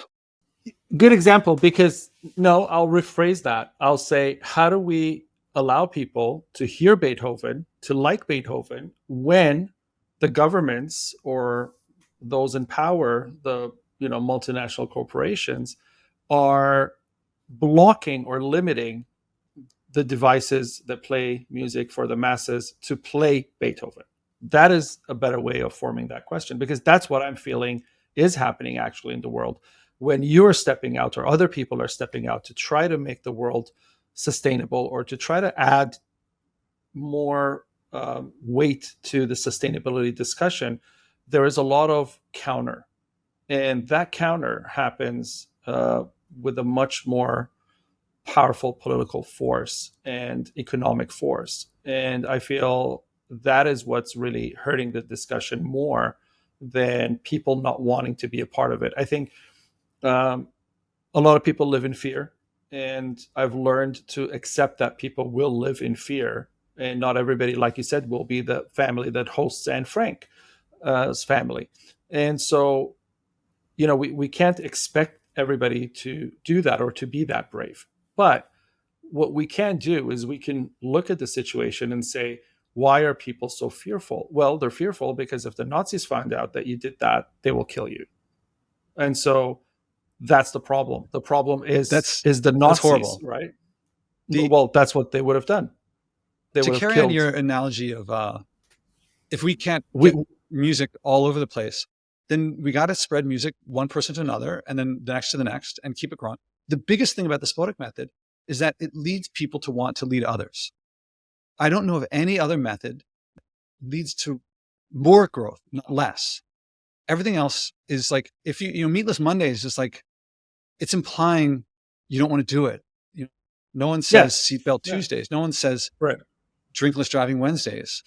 Good example, because I'll rephrase that. I'll say, how do we allow people to hear Beethoven, to like Beethoven, when the governments or those in power, the multinational corporations, are blocking or limiting the devices that play music for the masses to play Beethoven? That is a better way of forming that question, because that's what I'm feeling is happening actually in the world. When you're stepping out or other people are stepping out to try to make the world sustainable or to try to add more weight to the sustainability discussion, there is a lot of counter. And that counter happens with a much more powerful political force and economic force. And I feel that is what's really hurting the discussion more than people not wanting to be a part of it. I think a lot of people live in fear, and I've learned to accept that people will live in fear, and not everybody, like you said, will be the family that hosts Anne Frank's family. And so, we can't expect everybody to do that or to be that brave. But what we can do is we can look at the situation and say, why are people so fearful? Well, they're fearful because if the Nazis find out that you did that, they will kill you. And so that's the problem. The problem is the Nazis, horrible, right? Well, that's what they would have done. They to would have carry killed. on your analogy of if we can't get music all over the place, then we got to spread music one person to another and then the next to the next and keep it growing. The biggest thing about the Spodek method is that it leads people to want to lead others. I don't know of any other method leads to more growth, not less. Everything else is like, if Meatless Monday is just like, it's implying you don't want to do it. No one says seatbelt Tuesdays. No one says drinkless driving Wednesdays.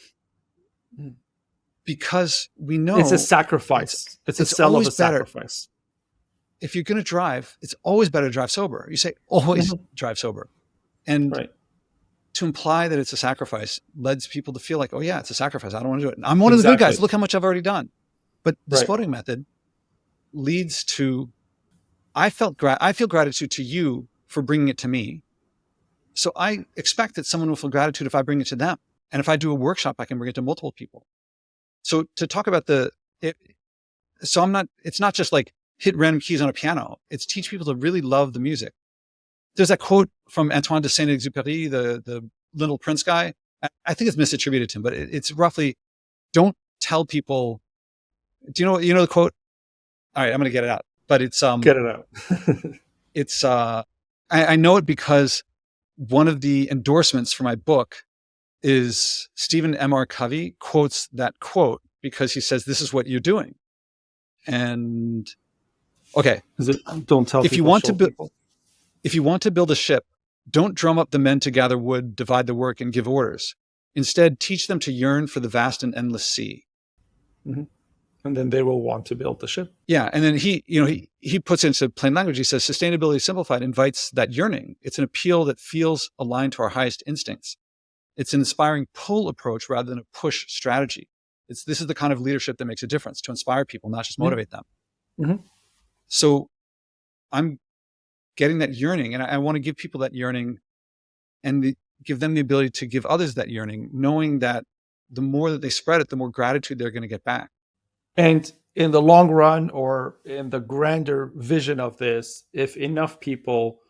Because we know it's a sacrifice. It's a sell of a sacrifice. If you're going to drive, it's always better to drive sober. You say always drive sober. And to imply that it's a sacrifice leads people to feel like, oh yeah, it's a sacrifice. I don't want to do it. I'm one of the good guys. Look how much I've already done. But the Spodek method leads to, I feel gratitude to you for bringing it to me. So I expect that someone will feel gratitude if I bring it to them. And if I do a workshop, I can bring it to multiple people. So to talk about it's not just like hit random keys on a piano. It's teach people to really love the music. There's that quote from Antoine de Saint-Exupéry, the Little Prince guy. I think it's misattributed to him, but it's roughly, don't tell people. Do you know the quote? All right, I'm going to get it out, but it's get it out. It's I know it because one of the endorsements for my book is Stephen M.R. Covey quotes that quote because he says, this is what you're doing. And okay. Don't tell if people. If you want to build a ship, don't drum up the men to gather wood, divide the work, and give orders. Instead, teach them to yearn for the vast and endless sea. Mm-hmm. And then they will want to build the ship. Yeah. And then he puts it into plain language. He says, sustainability simplified invites that yearning. It's an appeal that feels aligned to our highest instincts. It's an inspiring pull approach rather than a push strategy. This is the kind of leadership that makes a difference, to inspire people, not just motivate them. Mm-hmm. So I'm getting that yearning, and I want to give people that yearning and give them the ability to give others that yearning, knowing that the more that they spread it, the more gratitude they're going to get back. And in the long run or in the grander vision of this, if enough people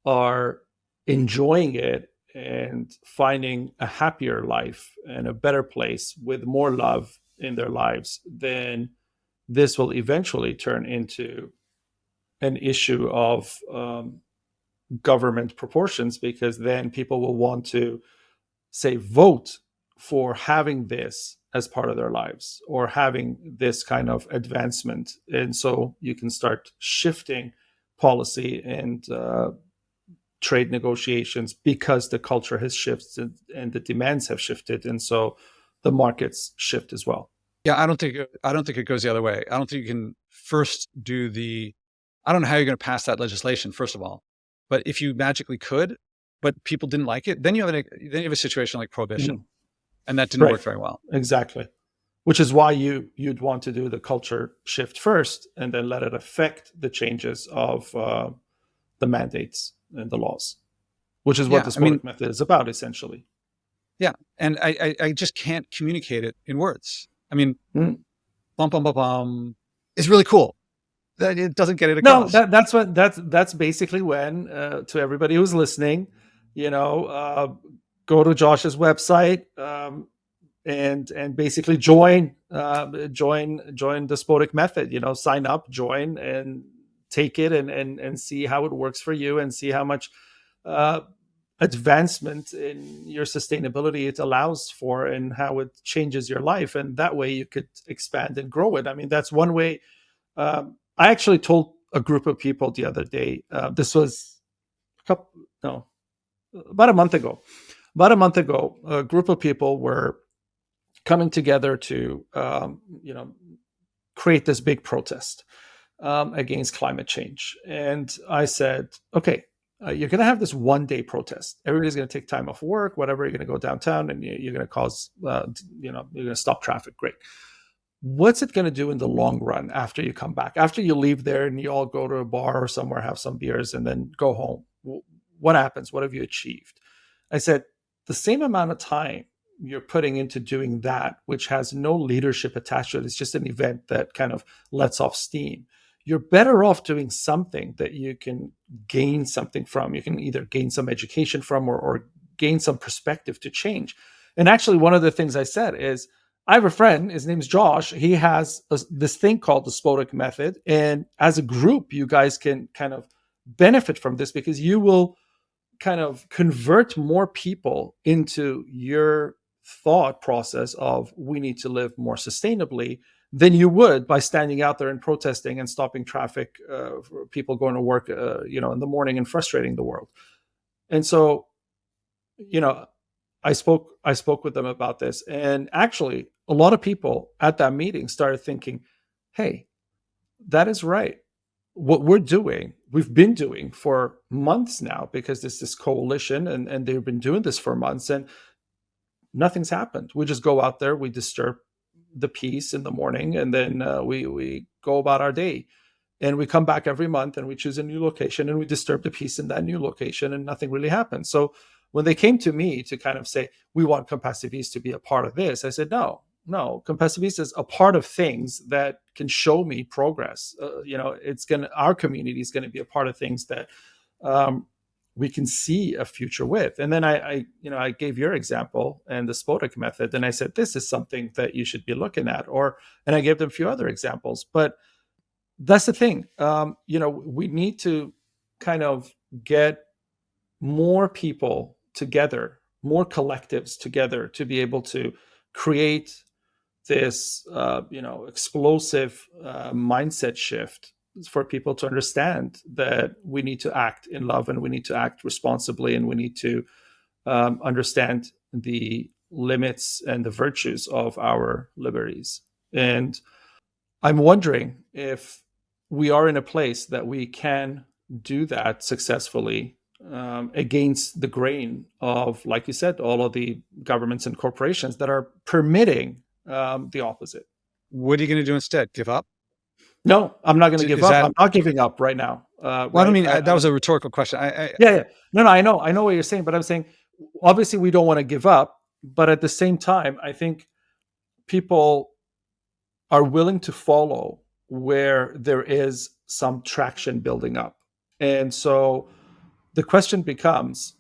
are enjoying it and finding a happier life and a better place with more love in their lives, then this will eventually turn into an issue of government proportions, because then people will want to, say, vote for having this as part of their lives or having this kind of advancement. And so you can start shifting policy and trade negotiations because the culture has shifted and the demands have shifted. And so the markets shift as well. Yeah, I don't think it goes the other way. I don't think you can first do I don't know how you're going to pass that legislation, first of all. But if you magically could, but people didn't like it, then you have a situation like prohibition, Mhm. and that didn't Right. work very well. Exactly. Which is why you'd want to do the culture shift first and then let it affect the changes of the mandates and the laws, which is what Yeah, the I mean, Spodek method is about, essentially. yeah, and I just can't communicate it in words. I mean, Mm. bum bum bum bum is really cool. That it doesn't get it No, across. that's basically when, to everybody who's listening, go to Josh's website, and basically join the Spodek method. Sign up, join, and take it, and see how it works for you, and see how much uh, advancement in your sustainability it allows for, and how it changes your life. And that way you could expand and grow it. I mean, that's one way. I actually told a group of people the other day. This was a couple, no, about a month ago. About a month ago, a group of people were coming together to, create this big protest against climate change. And I said, okay, you're going to have this 1 day protest. Everybody's going to take time off work, whatever. You're going to go downtown, and you're going to you're going to stop traffic. Great. What's it going to do in the long run after you come back? After you leave there and you all go to a bar or somewhere, have some beers, and then go home? What happens? What have you achieved? I said, the same amount of time you're putting into doing that, which has no leadership attached to it, it's just an event that kind of lets off steam. You're better off doing something that you can gain something from. You can either gain some education from, or gain some perspective to change. And actually, one of the things I said is, I have a friend, his name's Josh. He has this thing called the Spodek Method. And as a group, you guys can kind of benefit from this, because you will kind of convert more people into your thought process of, we need to live more sustainably, than you would by standing out there and protesting and stopping traffic for people going to work in the morning and frustrating the world. And so, you know I spoke with them about this, and actually a lot of people at that meeting started thinking, hey, that is right. What we've been doing for months now, because there's this coalition, and they've been doing this for months, and nothing's happened. We just go out there, we disturb the peace in the morning, and then we go about our day. And we come back every month, and we choose a new location, and we disturb the peace in that new location, and nothing really happens. So when they came to me to kind of say, we want Compassiviste to be a part of this, I said, no, Compassiviste is a part of things that can show me progress. Our community is going to be a part of things that we can see a future with. And then I gave your example and the Spodek method, and I said, this is something that you should be looking at. And I gave them a few other examples. But that's the thing. We need to kind of get more people together, more collectives together, to be able to create this, explosive mindset shift for people to understand that we need to act in love, and we need to act responsibly, and we need to understand the limits and the virtues of our liberties. And I'm wondering if we are in a place that we can do that successfully, against the grain of, like you said, all of the governments and corporations that are permitting the opposite. What are you going to do instead? Give up? No, I'm not going to give Is up. that? I'm not giving up right now. Well, I don't Right? mean that was a rhetorical question. Yeah, yeah. No, I know what you're saying, but I'm saying, obviously we don't want to give up, but at the same time, I think people are willing to follow where there is some traction building up. And so the question becomes,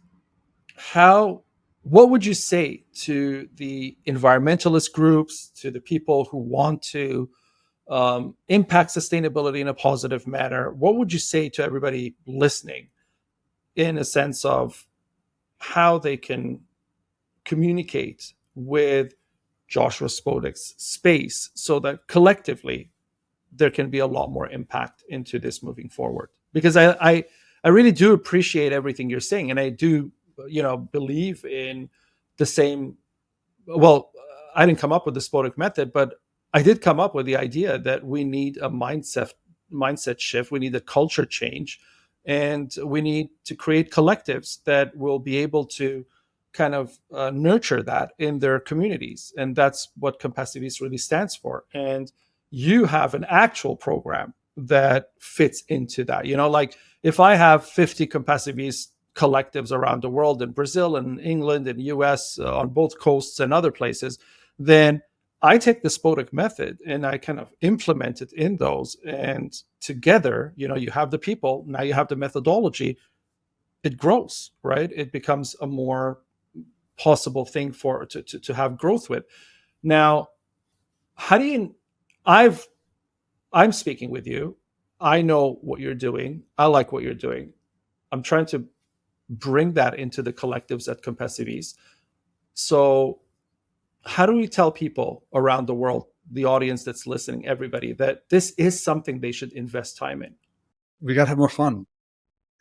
what would you say to the environmentalist groups, to the people who want to impact sustainability in a positive manner? What would you say to everybody listening in a sense of how they can communicate with Joshua Spodek's space so that collectively there can be a lot more impact into this moving forward? Because I really do appreciate everything you're saying, and I do, believe in the same. Well, I didn't come up with the Spodek method, but I did come up with the idea that we need a mindset shift. We need a culture change, and we need to create collectives that will be able to kind of nurture that in their communities. And that's what Compassiviste really stands for. And you have an actual program that fits into that. Like if I have 50 Compassiviste collectives around the world, in Brazil and England and US, on both coasts and other places, then I take the Spodek method and I kind of implement it in those. And together, you have the people, now you have the methodology, it grows, right? It becomes a more possible thing to have growth with. Now, how do you, I'm speaking with you. I know what you're doing. I like what you're doing. I'm trying to bring that into the collectives at Compassiviste. So how do we tell people around the world, the audience that's listening, everybody, that this is something they should invest time in? We got to have more fun.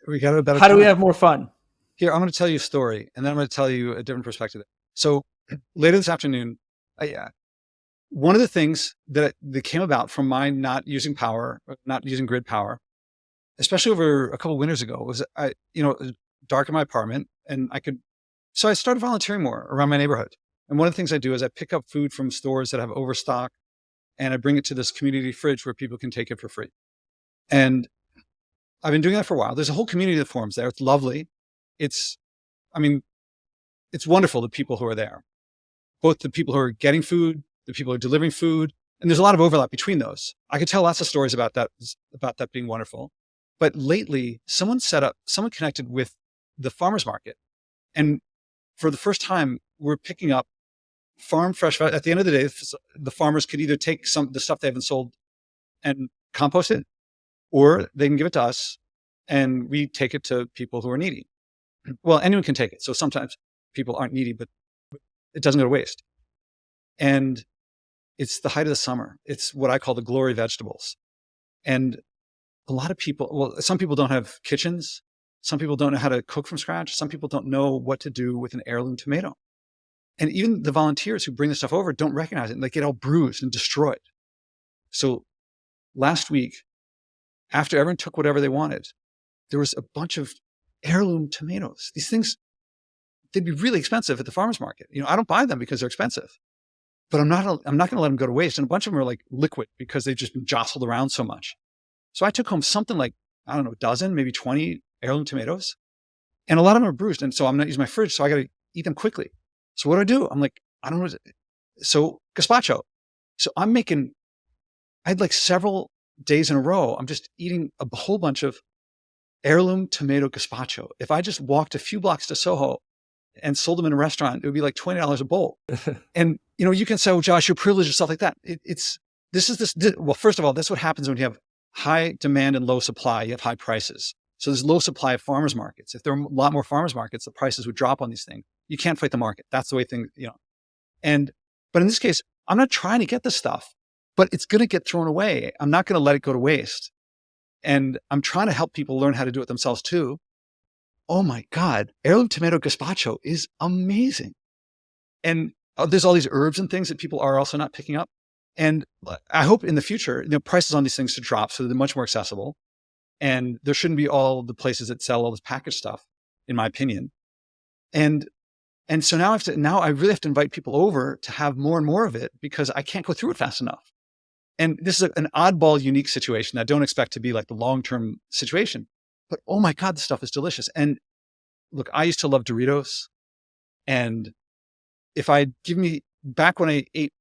We got to have a better How time. do we have more fun? Here, I'm going to tell you a story, and then I'm going to tell you a different perspective. So later this afternoon, one of the things that came about from my not using grid power, especially over a couple of winters ago, was it was dark in my apartment, and so I started volunteering more around my neighborhood. And one of the things I do is I pick up food from stores that have overstock, and I bring it to this community fridge where people can take it for free. And I've been doing that for a while. There's a whole community that forms there. It's lovely. It's wonderful, the people who are there, both the people who are getting food, the people who are delivering food, and there's a lot of overlap between those. I could tell lots of stories about that being wonderful. But lately, someone connected with the farmers market. And for the first time, we're picking up farm fresh. At the end of the day, the farmers could either take the stuff they haven't sold and compost it, or they can give it to us and we take it to people who are needy. Well, anyone can take it. So sometimes people aren't needy, but it doesn't go to waste. And it's the height of the summer. It's what I call the glory vegetables. And a lot of people, some people don't have kitchens. Some people don't know how to cook from scratch. Some people don't know what to do with an heirloom tomato. And even the volunteers who bring the stuff over don't recognize it. And they get all bruised and destroyed. So last week, after everyone took whatever they wanted, there was a bunch of heirloom tomatoes. These things, they'd be really expensive at the farmer's market. I don't buy them because they're expensive, but I'm not going to let them go to waste. And a bunch of them are like liquid because they've just been jostled around so much. So I took home something like, I don't know, a dozen, maybe 20 heirloom tomatoes, and a lot of them are bruised. And so I'm not using my fridge. So I got to eat them quickly. So what do? I'm like, I don't know. So gazpacho. So I had like several days in a row, I'm just eating a whole bunch of heirloom tomato gazpacho. If I just walked a few blocks to Soho and sold them in a restaurant, it would be like $20 a bowl. And, you can say, oh, Josh, you're privileged or stuff like that. Well, first of all, that's what happens when you have high demand and low supply. You have high prices. So there's low supply of farmers markets. If there are a lot more farmers markets, the prices would drop on these things. You can't fight the market. That's the way things, but in this case, I'm not trying to get this stuff, but it's going to get thrown away. I'm not going to let it go to waste. And I'm trying to help people learn how to do it themselves too. Oh my God, heirloom tomato gazpacho is amazing. And there's all these herbs and things that people are also not picking up. And I hope in the future, prices on these things to drop so they're much more accessible. And there shouldn't be all the places that sell all this packaged stuff, in my opinion. And so now I really have to invite people over to have more and more of it because I can't go through it fast enough. And this is an oddball, unique situation. I don't expect to be like the long-term situation, but oh my God, this stuff is delicious. And look, I used to love Doritos. And back when I ate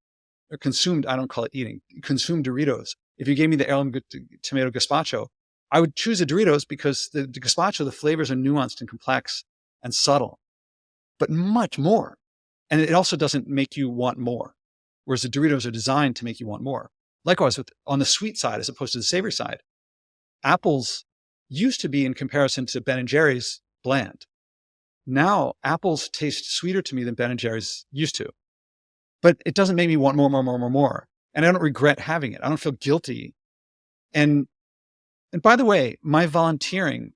or consumed, I don't call it eating, consumed Doritos. If you gave me the heirloom tomato gazpacho, I would choose the Doritos because the gazpacho, the flavors are nuanced and complex and subtle, but much more. And it also doesn't make you want more, whereas the Doritos are designed to make you want more. Likewise, on the sweet side, as opposed to the savory side, apples used to be, in comparison to Ben and Jerry's, bland. Now, apples taste sweeter to me than Ben and Jerry's used to. But it doesn't make me want more. And I don't regret having it. I don't feel guilty. And by the way, my volunteering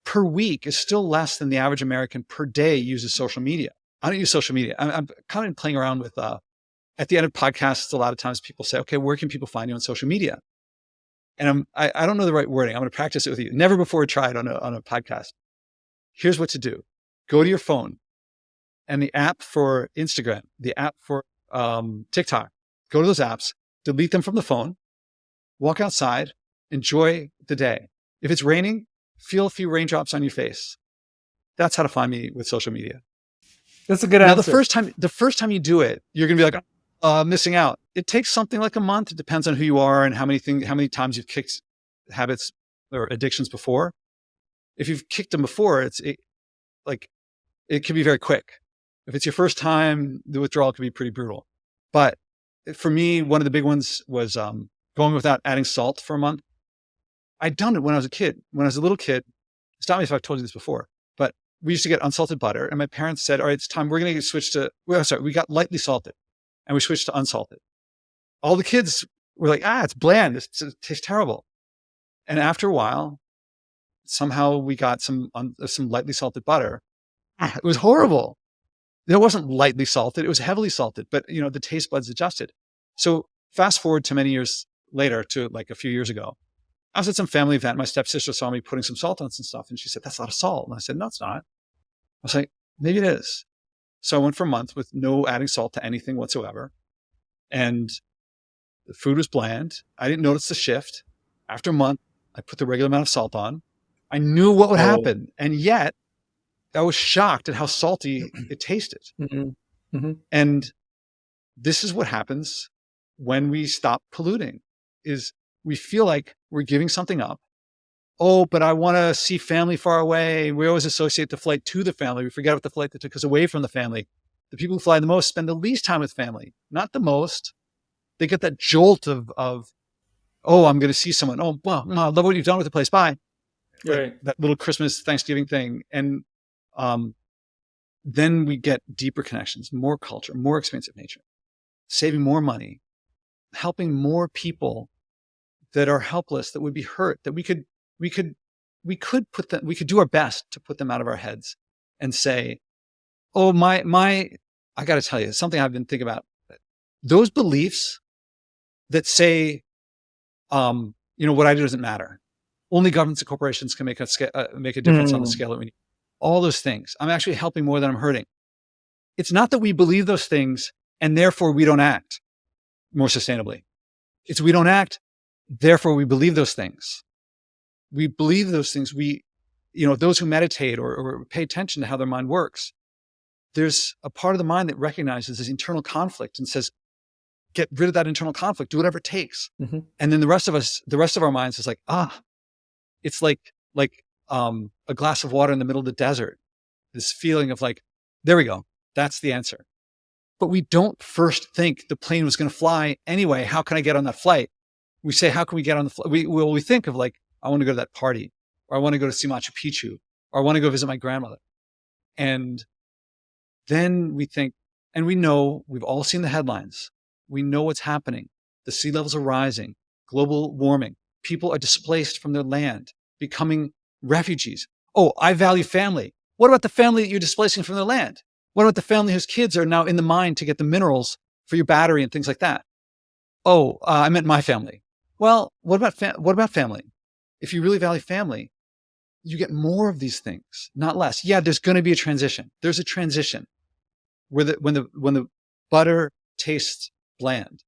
per week is still less than the average American per day uses social media. I don't use social media. I'm kind of playing around with, at the end of podcasts, a lot of times people say, okay, where can people find you on social media? And I don't know the right wording. I'm going to practice it with you. Never before tried on a podcast. Here's what to do. Go to your phone and the app for Instagram, the app for TikTok. Go to those apps, delete them from the phone, walk outside, enjoy the day. If it's raining, feel a few raindrops on your face. That's how to find me with social media. That's a good answer. Now, the first time you do it, you're going to be like, missing out. It takes something like a month. It depends on who you are and how many times you've kicked habits or addictions before. If you've kicked them before, it can be very quick. If it's your first time, the withdrawal can be pretty brutal. But for me, one of the big ones was going without adding salt for a month. I'd done it when I was a kid. When I was a little kid, stop me if I've told you this before, but we used to get unsalted butter, and my parents said, all right, it's time. We're going to switch to, we got lightly salted, and we switched to unsalted. All the kids were like, it's bland. It tastes terrible. And after a while, somehow we got some lightly salted butter. It was horrible. It wasn't lightly salted. It was heavily salted, but the taste buds adjusted. So fast forward to many years later, to like a few years ago, I was at some family event. My stepsister saw me putting some salt on some stuff, and she said, that's a lot of salt. And I said, no, it's not. I was like, maybe it is. So I went for a month with no adding salt to anything whatsoever. And the food was bland. I didn't notice the shift. After a month, I put the regular amount of salt on. I knew what would happen. And yet I was shocked at how salty it tasted. Mm-hmm. Mm-hmm. And this is what happens when we stop polluting, is we feel like we're giving something up. Oh, but I want to see family far away. We always associate the flight to the family. We forget about the flight that took us away from the family. The people who fly the most spend the least time with family, not the most. They get that jolt of oh, I'm going to see someone. Oh, well, I love what you've done with the place. Bye. Right. That little Christmas, Thanksgiving thing. And then we get deeper connections, more culture, more experience of nature, saving more money, helping more people that are helpless, that would be hurt, that we could do our best to put them out of our heads and say, oh, I got to tell you, something I've been thinking about. Those beliefs that say, what I do doesn't matter. Only governments and corporations can make a difference on the scale that we need. All those things. I'm actually helping more than I'm hurting. It's not that we believe those things and therefore we don't act more sustainably. It's we don't act, therefore we believe those things. We believe those things. Those who meditate or pay attention to how their mind works, there's a part of the mind that recognizes this internal conflict and says, get rid of that internal conflict, do whatever it takes. Mm-hmm. And then the rest of our minds is like, it's like a glass of water in the middle of the desert. This feeling of like, there we go. That's the answer. But we don't first think the plane was going to fly anyway. How can I get on that flight? We say, how can we get on the flight? We think of like, I want to go to that party, or I want to go to see Machu Picchu, or I want to go visit my grandmother. And then we think, and we know, we've all seen the headlines. We know what's happening. The sea levels are rising, global warming. People are displaced from their land, becoming refugees. Oh, I value family. What about the family that you're displacing from their land? What about the family whose kids are now in the mine to get the minerals for your battery and things like that? Oh, I meant my family. Well, what about family? If you really value family, you get more of these things, not less. Yeah, there's going to be a transition. There's a transition where when the butter tastes bland,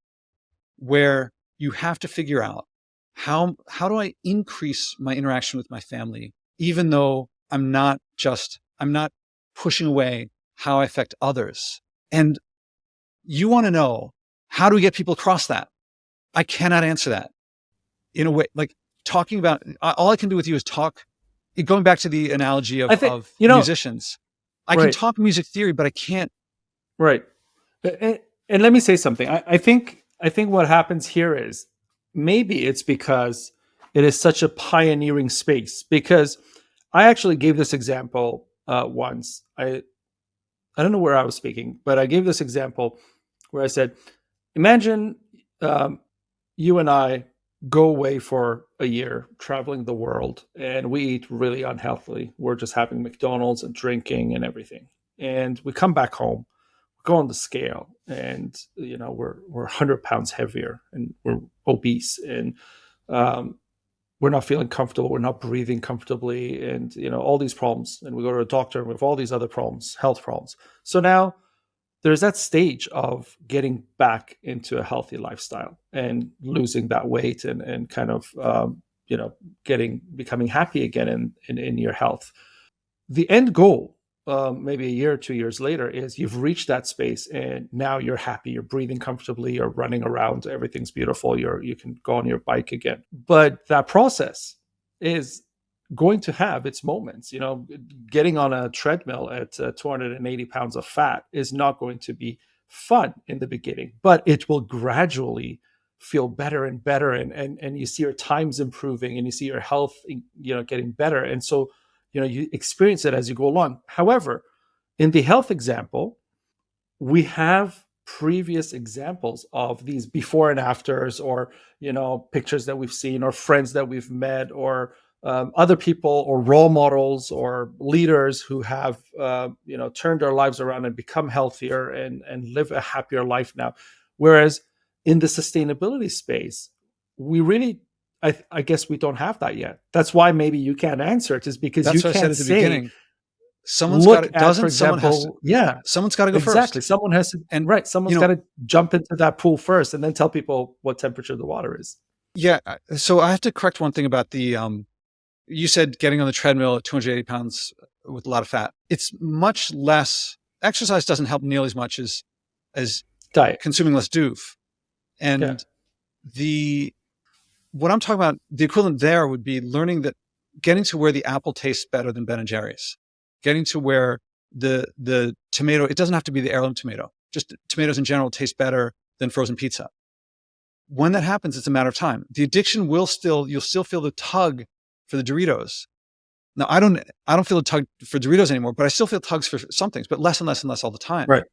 where you have to figure out how do I increase my interaction with my family, even though I'm not pushing away how I affect others. And you want to know How do we get people across that? I cannot answer that in a way, like talking about, all I can do with you is talk, going back to the analogy I think, of musicians. I can right, talk music theory, but I can't. right. And let me say something. I think what happens here is maybe it's because it is such a pioneering space. Because I actually gave this example once. I don't know where I was speaking, but I gave this example where I said, imagine um, you and I go away for a year traveling the world and we eat really unhealthily. We're just having McDonald's and drinking and everything. And we come back home, go on the scale, and we're 100 pounds heavier and we're obese, and um, we're not feeling comfortable, we're not breathing comfortably, and all these problems. And we go to a doctor and we have all these other problems, health problems. So now there's that stage of getting back into a healthy lifestyle and losing that weight, and kind of becoming happy again in your health. The end goal, maybe a year or 2 years later, is you've reached that space and now you're happy, you're breathing comfortably, you're running around, everything's beautiful, you can go on your bike again. But that process is going to have its moments. Getting on a treadmill at 280 pounds of fat is not going to be fun in the beginning, but it will gradually feel better and better, and you see your times improving and you see your health getting better. And so you experience it as you go along. However, in the health example, we have previous examples of these before and afters, or pictures that we've seen, or friends that we've met, or other people, or role models, or leaders who have turned their lives around and become healthier and live a happier life now. Whereas in the sustainability space, we really, I guess we don't have that yet. That's why maybe you can't answer it, is because That's you what I said can't at the say, beginning. Someone's got look to, at, doesn't for someone has to, example, yeah, someone's got to go exactly. first. Someone has to, And right. Someone's got to jump into that pool first and then tell people what temperature the water is. Yeah. So I have to correct one thing about the, you said getting on the treadmill at 280 pounds with a lot of fat. It's much less, exercise doesn't help nearly as much as Diet. consuming less doof. And what I'm talking about, the equivalent there would be learning that, getting to where the apple tastes better than Ben and Jerry's, getting to where the tomato, it doesn't have to be the heirloom tomato, just tomatoes in general taste better than frozen pizza. When that happens, it's a matter of time. The addiction you'll still feel the tug for the Doritos. Now, I don't feel a tug for Doritos anymore, but I still feel tugs for some things, but less and less and less all the time. Right.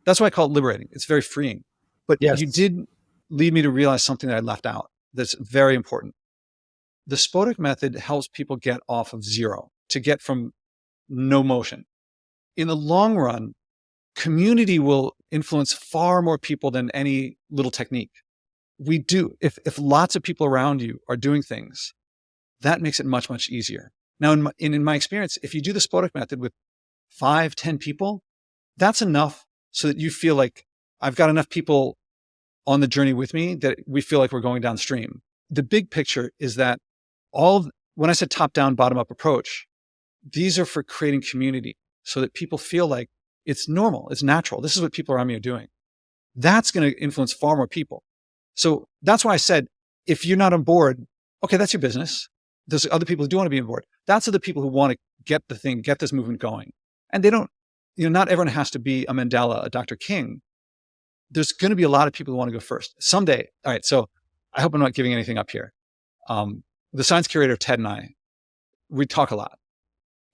That's why I call it liberating. It's very freeing. But Yes. you did lead me to realize something that I left out that's very important. The Spodek method helps people get off of zero, to get from no motion. In the long run, community will influence far more people than any little technique. We do. If lots of people around you are doing things, that makes it much, much easier. Now, in my experience, if you do the Spodek method with 5, 10 people, that's enough so that you feel like I've got enough people on the journey with me that we feel like we're going downstream. The big picture is that when I said top down, bottom up approach, these are for creating community so that people feel like it's normal, it's natural. This is what people around me are doing. That's going to influence far more people. So that's why I said, if you're not on board, okay, that's your business. There's other people who do want to be on board. That's the people who want to get this movement going. And they don't, not everyone has to be a Mandela, a Dr. King. There's going to be a lot of people who want to go first someday. All right. So I hope I'm not giving anything up here. The science curator, Ted, and I, we talk a lot,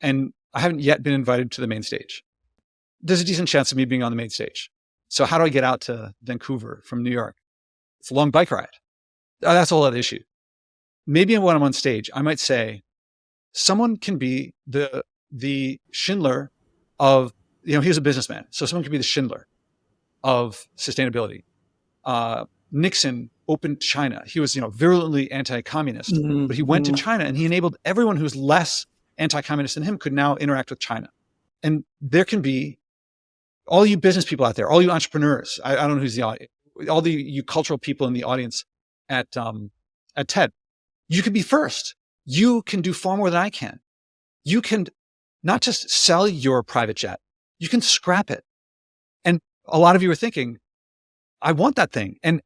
and I haven't yet been invited to the main stage. There's a decent chance of me being on the main stage. So how do I get out to Vancouver from New York? It's a long bike ride. That's a whole other issue. Maybe when I'm on stage, I might say, someone can be the Schindler of, he was a businessman. So someone can be the Schindler of sustainability. Nixon opened China. He was, virulently anti-communist, but he went to China and he enabled everyone who's less anti-communist than him could now interact with China. And there can be all you business people out there, all you entrepreneurs. I don't know who's the audience, all you cultural people in the audience at TED. You can be first. You can do far more than I can. You can not just sell your private jet, you can scrap it. And a lot of you are thinking, I want that thing. And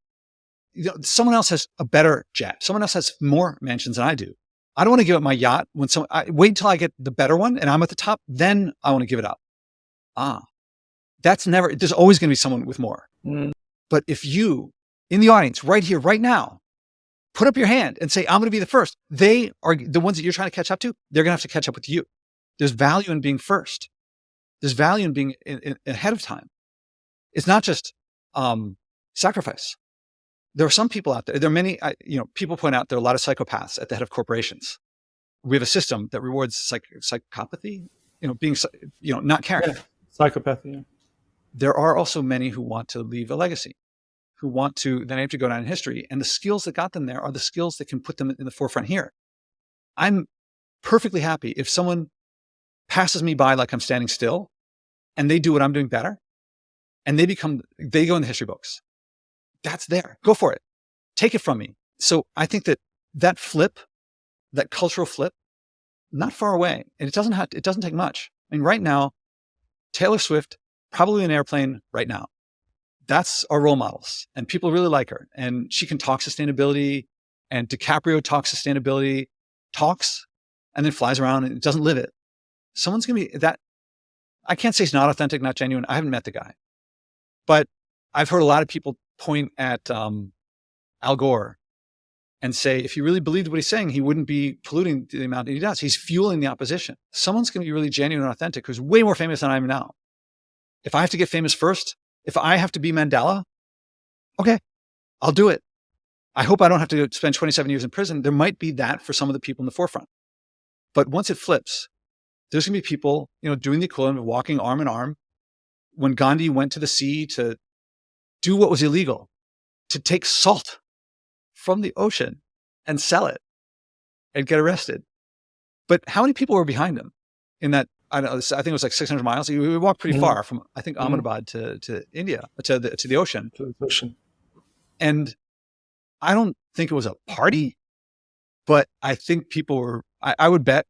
someone else has a better jet. Someone else has more mansions than I do. I don't want to give up my yacht when I wait until I get the better one and I'm at the top, then I want to give it up. There's always going to be someone with more. But if you, in the audience, right here, right now, put up your hand and say, I'm going to be the first, they are the ones that you're trying to catch up to. They're going to have to catch up with you. There's value in being first. There's value in being ahead of time. It's not just sacrifice. There are some people out there. There are many, people point out there are a lot of psychopaths at the head of corporations. We have a system that rewards psychopathy, being, not caring. Yeah. Psychopathy. Yeah. There are also many who want to leave a legacy, who want to then have to go down in history. And the skills that got them there are the skills that can put them in the forefront here. I'm perfectly happy if someone passes me by like I'm standing still and they do what I'm doing better and they go in the history books. That's there. Go for it. Take it from me. So I think that flip, that cultural flip, not far away. And it doesn't take much. I mean, right now, Taylor Swift, probably in an airplane right now. That's our role models. And people really like her. And she can talk sustainability. And DiCaprio talks sustainability, and then flies around and doesn't live it. Someone's going to be that. I can't say it's not authentic, not genuine. I haven't met the guy. But I've heard a lot of people point at Al Gore and say, if he really believed what he's saying, he wouldn't be polluting the amount that he does. He's fueling the opposition. Someone's going to be really genuine and authentic who's way more famous than I am now. If I have to get famous first, if I have to be Mandela, okay, I'll do it. I hope I don't have to spend 27 years in prison. There might be that for some of the people in the forefront. But once it flips, there's going to be people, doing the equivalent of walking arm in arm. When Gandhi went to the sea to do what was illegal, to take salt from the ocean and sell it and get arrested. But how many people were behind him in that? I think it was like 600 miles. We walked pretty far from, I think, Ahmedabad to India, to the ocean. To the ocean. And I don't think it was a party, but I think people were, I would bet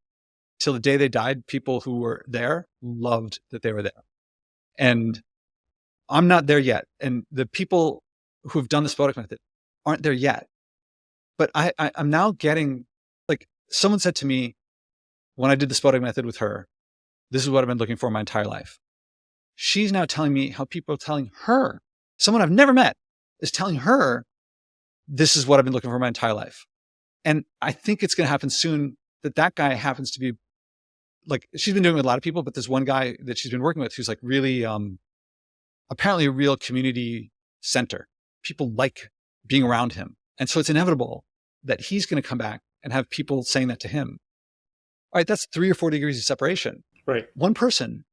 till the day they died, people who were there loved that they were there. And I'm not there yet. And the people who've done the Spodek Method aren't there yet. But I'm now getting, like, someone said to me when I did the Spodek Method with her, this is what I've been looking for my entire life. She's now telling me how people are telling her, someone I've never met is telling her, this is what I've been looking for my entire life. And I think it's going to happen soon that guy happens to be, like, she's been doing it with a lot of people, but there's one guy that she's been working with who's like really, apparently a real community center. People like being around him. And so it's inevitable that he's going to come back and have people saying that to him. All right, that's 3 or 4 degrees of separation. Right. One person.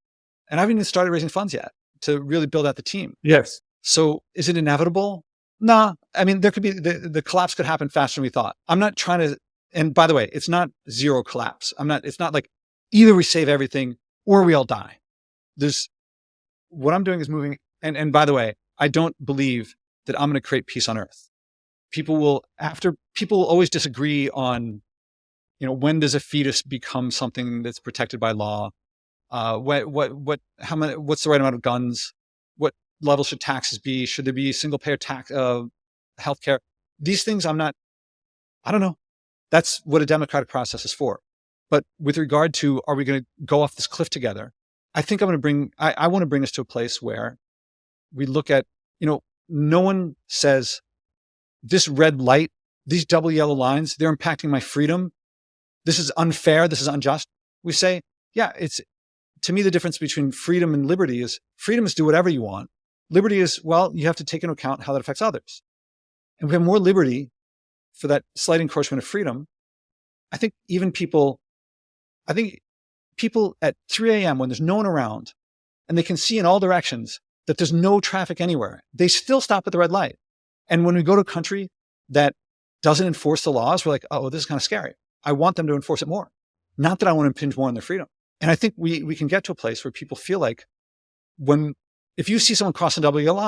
And I haven't even started raising funds yet to really build out the team. Yes. So is it inevitable? Nah. I mean, there could be, the collapse could happen faster than we thought. I'm not trying to, and by the way, it's not zero collapse. It's not like either we save everything or we all die. What I'm doing is moving. And by the way, I don't believe that I'm going to create peace on earth. People will always disagree on, when does a fetus become something that's protected by law? What's the right amount of guns? What level should taxes be? Should there be single payer tax, healthcare? These things I don't know. That's what a democratic process is for. But with regard to, are we going to go off this cliff together? I think I want to bring us to a place where we look at, no one says this red light, these double yellow lines, they're impacting my freedom. This is unfair. This is unjust. We say, yeah, to me, the difference between freedom and liberty is freedom is do whatever you want. Liberty is, well, you have to take into account how that affects others. And we have more liberty for that slight encroachment of freedom. I think people at 3 a.m. when there's no one around and they can see in all directions that there's no traffic anywhere, they still stop at the red light. And when we go to a country that doesn't enforce the laws, we're like, oh, this is kind of scary. I want them to enforce it more. Not that I want to impinge more on their freedom. And I think we can get to a place where people feel like if you see someone crossing double yellow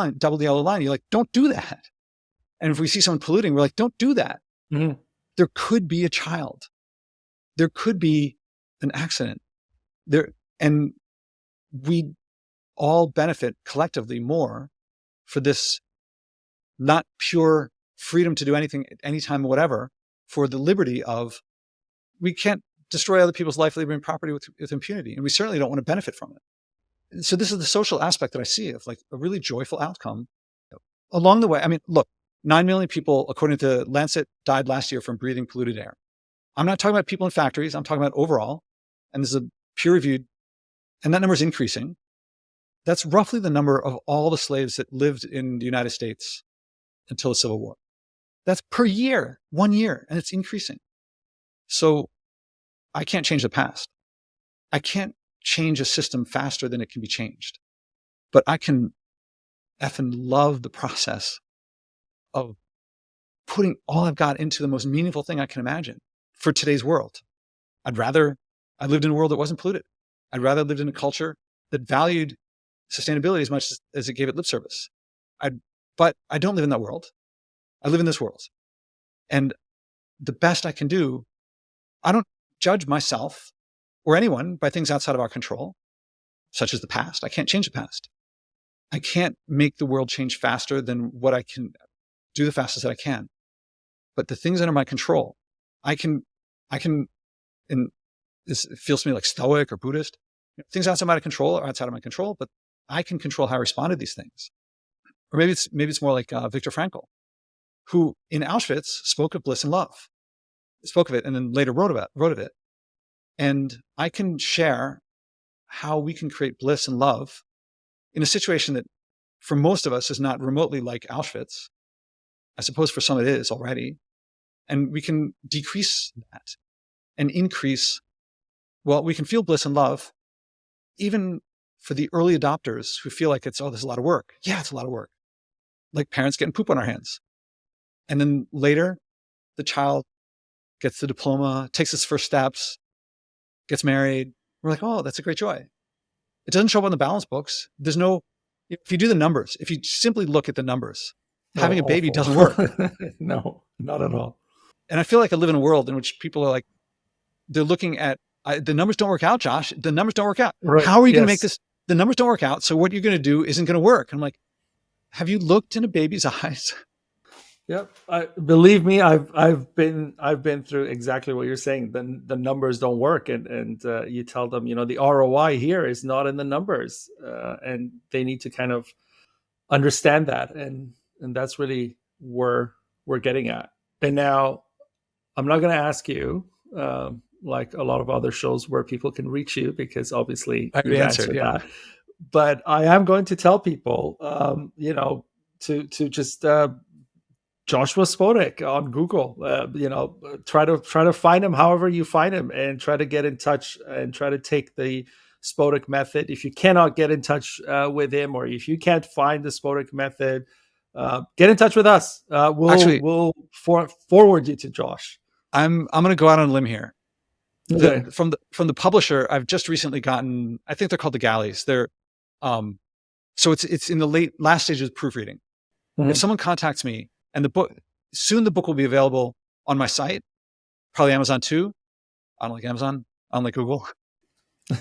line, you're like, don't do that. And if we see someone polluting, we're like, don't do that. Mm-hmm. There could be a child. There could be an accident there. And we all benefit collectively more for this not pure freedom to do anything, anytime, whatever, for the liberty of, we can't destroy other people's life, liberty, and property with impunity. And we certainly don't want to benefit from it. So this is the social aspect that I see of like a really joyful outcome along the way. I mean, look, 9 million people, according to Lancet, died last year from breathing polluted air. I'm not talking about people in factories. I'm talking about overall. And this is a peer reviewed, and that number is increasing. That's roughly the number of all the slaves that lived in the United States until the Civil War. That's per year, 1 year, and it's increasing. So I can't change the past. I can't change a system faster than it can be changed. But I can effing love the process of putting all I've got into the most meaningful thing I can imagine for today's world. I lived in a world that wasn't polluted. I'd rather lived in a culture that valued sustainability as much as it gave it lip service. But I don't live in that world. I live in this world. And the best I can do, I don't judge myself or anyone by things outside of our control, such as the past. I can't change the past. I can't make the world change faster than what I can do the fastest that I can. But the things under my control, I can, and this feels to me like Stoic or Buddhist, things outside my control are outside of my control, but I can control how I respond to these things. Or maybe it's more like Viktor Frankl, who in Auschwitz spoke of bliss and love, spoke of it, and then later wrote of it. And I can share how we can create bliss and love in a situation that for most of us is not remotely like Auschwitz. I suppose for some it is already. And we can decrease that and increase, well, we can feel bliss and love, even for the early adopters who feel like there's a lot of work. Yeah, it's a lot of work. Like parents getting poop on our hands. And then later, the child gets the diploma, takes its first steps, gets married. We're like, oh, that's a great joy. It doesn't show up on the balance books. If you do the numbers, if you simply look at the numbers, having a baby doesn't work. No, not at all. And I feel like I live in a world in which people are like, they're looking at, the numbers don't work out, Josh. The numbers don't work out. Right. How are you going to make this? The numbers don't work out. So what you're going to do isn't going to work. I'm like, have you looked in a baby's eyes? Yep. Believe me, I've been through exactly what you're saying. The numbers don't work, and you tell them, the ROI here is not in the numbers, and they need to kind of understand that, and that's really where we're getting at. And now, I'm not going to ask you, like a lot of other shows, where people can reach you, because obviously you answered that. But I am going to tell people, to just Joshua Spodek on Google. Try to find him however you find him, and try to get in touch and try to take the Spodek Method. If you cannot get in touch with him, or if you can't find the Spodek Method, get in touch with us. We'll forward you to Josh. I'm going to go out on a limb here. Okay. From the publisher, I've just recently gotten, I think they're called the Galleys. They're so it's in the last stages of proofreading. Mm-hmm. If someone contacts me, and the book will be available on my site, probably Amazon too. I don't like Amazon. I don't like Google.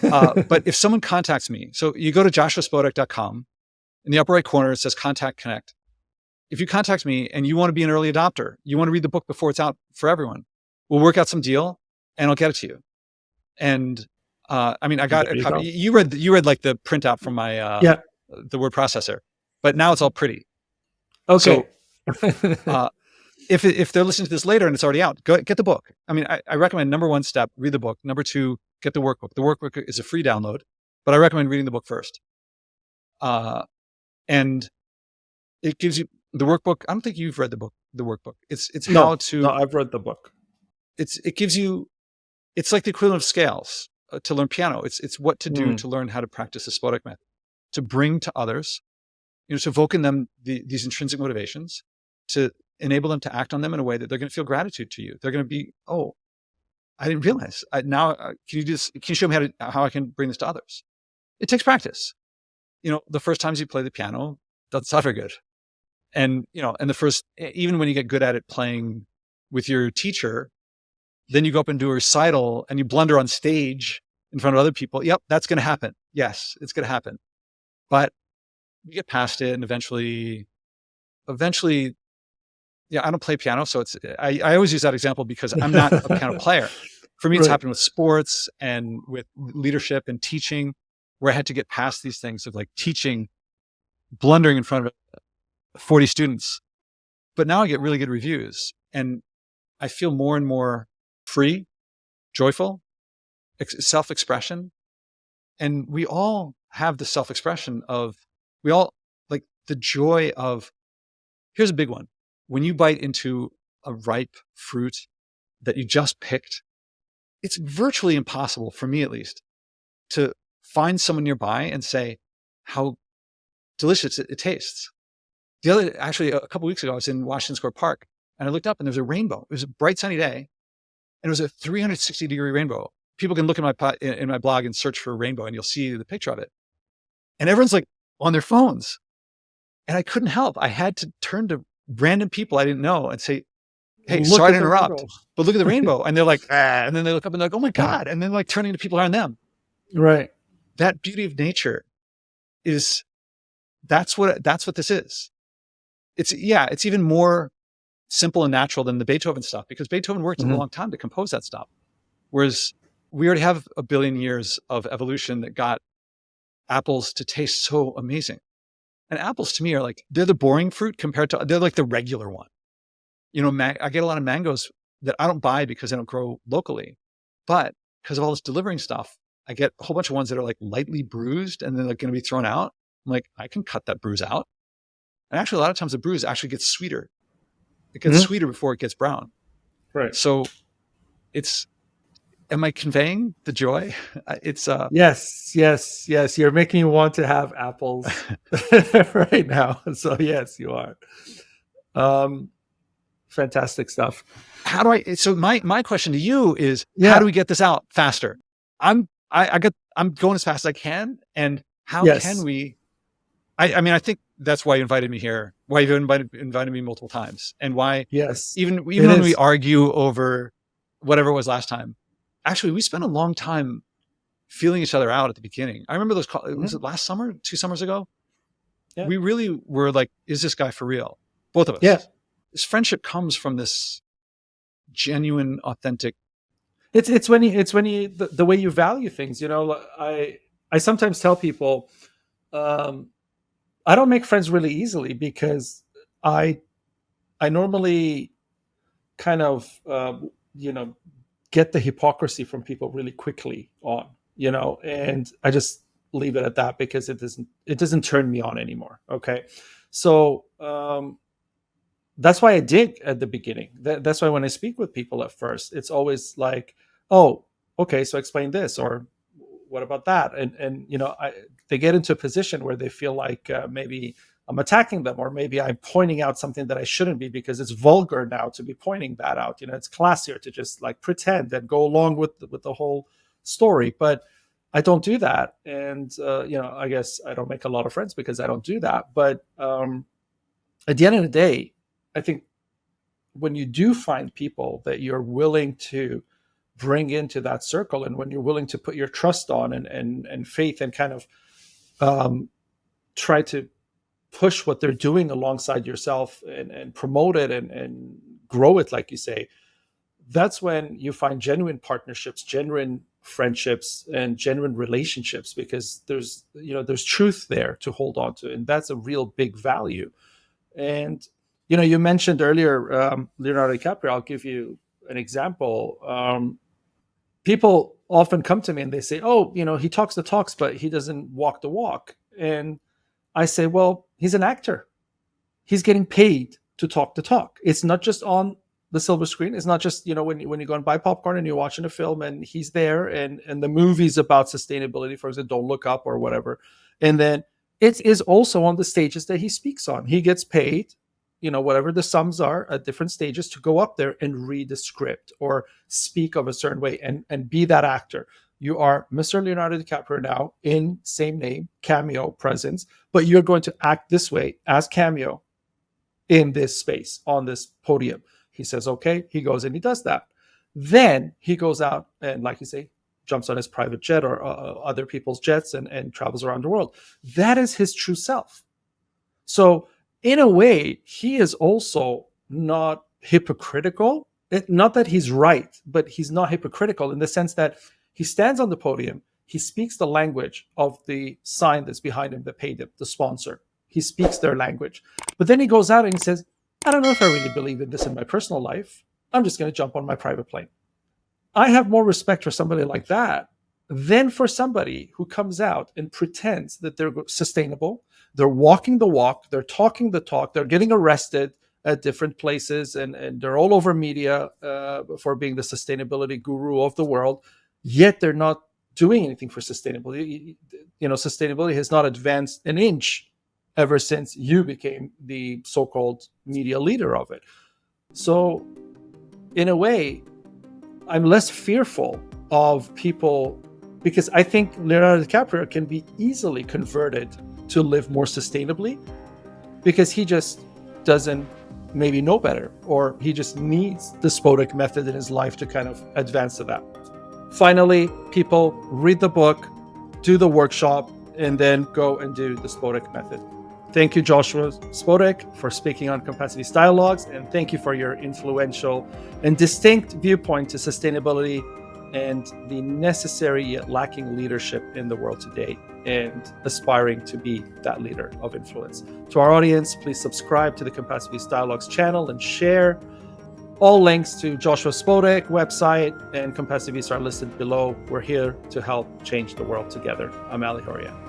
But if someone contacts me, so you go to joshuaspodek.com, in the upper right corner, it says Contact Connect. If you contact me and you want to be an early adopter, you want to read the book before it's out for everyone, we'll work out some deal and I'll get it to you. And I got a copy. You read like the printout from my the word processor, but now it's all pretty. Okay. So, if they're listening to this later and it's already out, go get the book. I recommend, number one step, read the book. Number two, get the workbook. The workbook is a free download, but I recommend reading the book first. And it gives you the workbook. I don't think you've read the workbook. No, I've read the book. It gives you, it's like the equivalent of scales to learn piano. It's what to do to learn how to practice the Spodek Method, to bring to others, to evoke in them these intrinsic motivations, to enable them to act on them in a way that they're going to feel gratitude to you. They're going to be, oh, I didn't realize. Can you show me how I can bring this to others? It takes practice. The first times you play the piano, doesn't sound very good. And, and even when you get good at it playing with your teacher, then you go up and do a recital and you blunder on stage in front of other people. Yep, that's going to happen. Yes, it's going to happen. But you get past it, and eventually eventually, I don't play piano. So I always use that example because I'm not a piano player. For me, it's Right. happened with sports and with leadership and teaching, where I had to get past these things of like teaching, blundering in front of 40 students. But now I get really good reviews and I feel more and more free, joyful, self-expression. And we all have the self-expression we all like the joy of, here's a big one. When you bite into a ripe fruit that you just picked, it's virtually impossible, for me at least, to find someone nearby and say how delicious it tastes. Actually, a couple of weeks ago, I was in Washington Square Park and I looked up and there was a rainbow. It was a bright sunny day and it was a 360-degree rainbow. People can look in my blog and search for a rainbow and you'll see the picture of it. And everyone's like on their phones. And I couldn't help. I had to turn to random people I didn't know and say, hey, Look sorry at to the interrupt, rainbow. but look at the rainbow. And they're like, and then they look up and they're like, oh my God. And then like turning to people around them. Right. That beauty of nature that's what this is. It's even more simple and natural than the Beethoven stuff, because Beethoven worked a long time to compose that stuff. Whereas we already have a billion years of evolution that got apples to taste so amazing. And apples to me are like, they're the boring fruit they're like the regular one. I get a lot of mangoes that I don't buy because they don't grow locally, but because of all this delivering stuff, I get a whole bunch of ones that are like lightly bruised and then they're going to be thrown out. I'm like, I can cut that bruise out. And actually, a lot of times the bruise actually gets sweeter. It gets sweeter before it gets brown. Right. So am I conveying the joy? It's Yes. You're making me want to have apples right now. So yes, you are. Fantastic stuff. How do so my question to you is, how do we get this out faster? I'm going as fast as I can. And how can we, I think that's why you invited me here, why you've invited me multiple times, and why even when we argue over whatever it was last time, actually we spent a long time feeling each other out at the beginning. I remember those calls, was it last summer, 2 summers ago? Yeah. We really were like, is this guy for real? Both of us. Yeah. This friendship comes from this genuine, authentic. It's when you the way you value things. I sometimes tell people, I don't make friends really easily because I normally kind of get the hypocrisy from people really quickly on, and I just leave it at that because it doesn't turn me on anymore. Okay, so that's why I dig at the beginning. That's why when I speak with people at first, it's always like, oh, okay, so explain this, or what about that? And they get into a position where they feel like maybe I'm attacking them, or maybe I'm pointing out something that I shouldn't be because it's vulgar now to be pointing that out. It's classier to just like pretend and go along with the whole story. But I don't do that, and I guess I don't make a lot of friends because I don't do that. But at the end of the day, I think when you do find people that you're willing to bring into that circle, and when you're willing to put your trust on and faith and kind of try to push what they're doing alongside yourself and promote it and grow it, like you say, that's when you find genuine partnerships, genuine friendships, and genuine relationships, because there's truth there to hold on to, and that's a real big value. And you mentioned earlier Leonardo DiCaprio. I'll give you an example. People often come to me and they say, oh, he talks the talks, but he doesn't walk the walk. And I say, well, he's an actor. He's getting paid to talk the talk. It's not just on the silver screen. It's not just, when you go and buy popcorn and you're watching a film and he's there and the movie's about sustainability, for example, Don't Look Up or whatever. And then it is also on the stages that he speaks on. He gets paid, whatever the sums are at different stages, to go up there and read the script or speak of a certain way and be that actor. You are Mr. Leonardo DiCaprio now, in same name, cameo presence, but you're going to act this way as cameo in this space, on this podium. He says, okay, he goes and he does that. Then he goes out and, like you say, jumps on his private jet or other people's jets and travels around the world. That is his true self. So in a way, he is also not hypocritical. Not that he's right, but he's not hypocritical in the sense that he stands on the podium, he speaks the language of the sign that's behind him that paid him, the sponsor. He speaks their language. But then he goes out and he says, I don't know if I really believe in this in my personal life. I'm just going to jump on my private plane. I have more respect for somebody like that than for somebody who comes out and pretends that they're sustainable. They're walking the walk. They're talking the talk. They're getting arrested at different places, and they're all over media for being the sustainability guru of the world. Yet they're not doing anything for sustainability. Sustainability has not advanced an inch ever since you became the so-called media leader of it. So in a way, I'm less fearful of people because I think Leonardo DiCaprio can be easily converted to live more sustainably because he just doesn't maybe know better, or he just needs the Spodek method in his life to kind of advance to that. Finally, people, read the book, do the workshop, and then go and do the Spodek method. Thank you, Joshua Spodek, for speaking on Compassiviste Dialogues, and thank you for your influential and distinct viewpoint to sustainability and the necessary yet lacking leadership in the world today, and aspiring to be that leader of influence. To our audience, please subscribe to the Compassiviste Dialogues channel and share. All links to Joshua Spodek website and Compassiviste are listed below. We're here to help change the world together. I'm Ali Horia.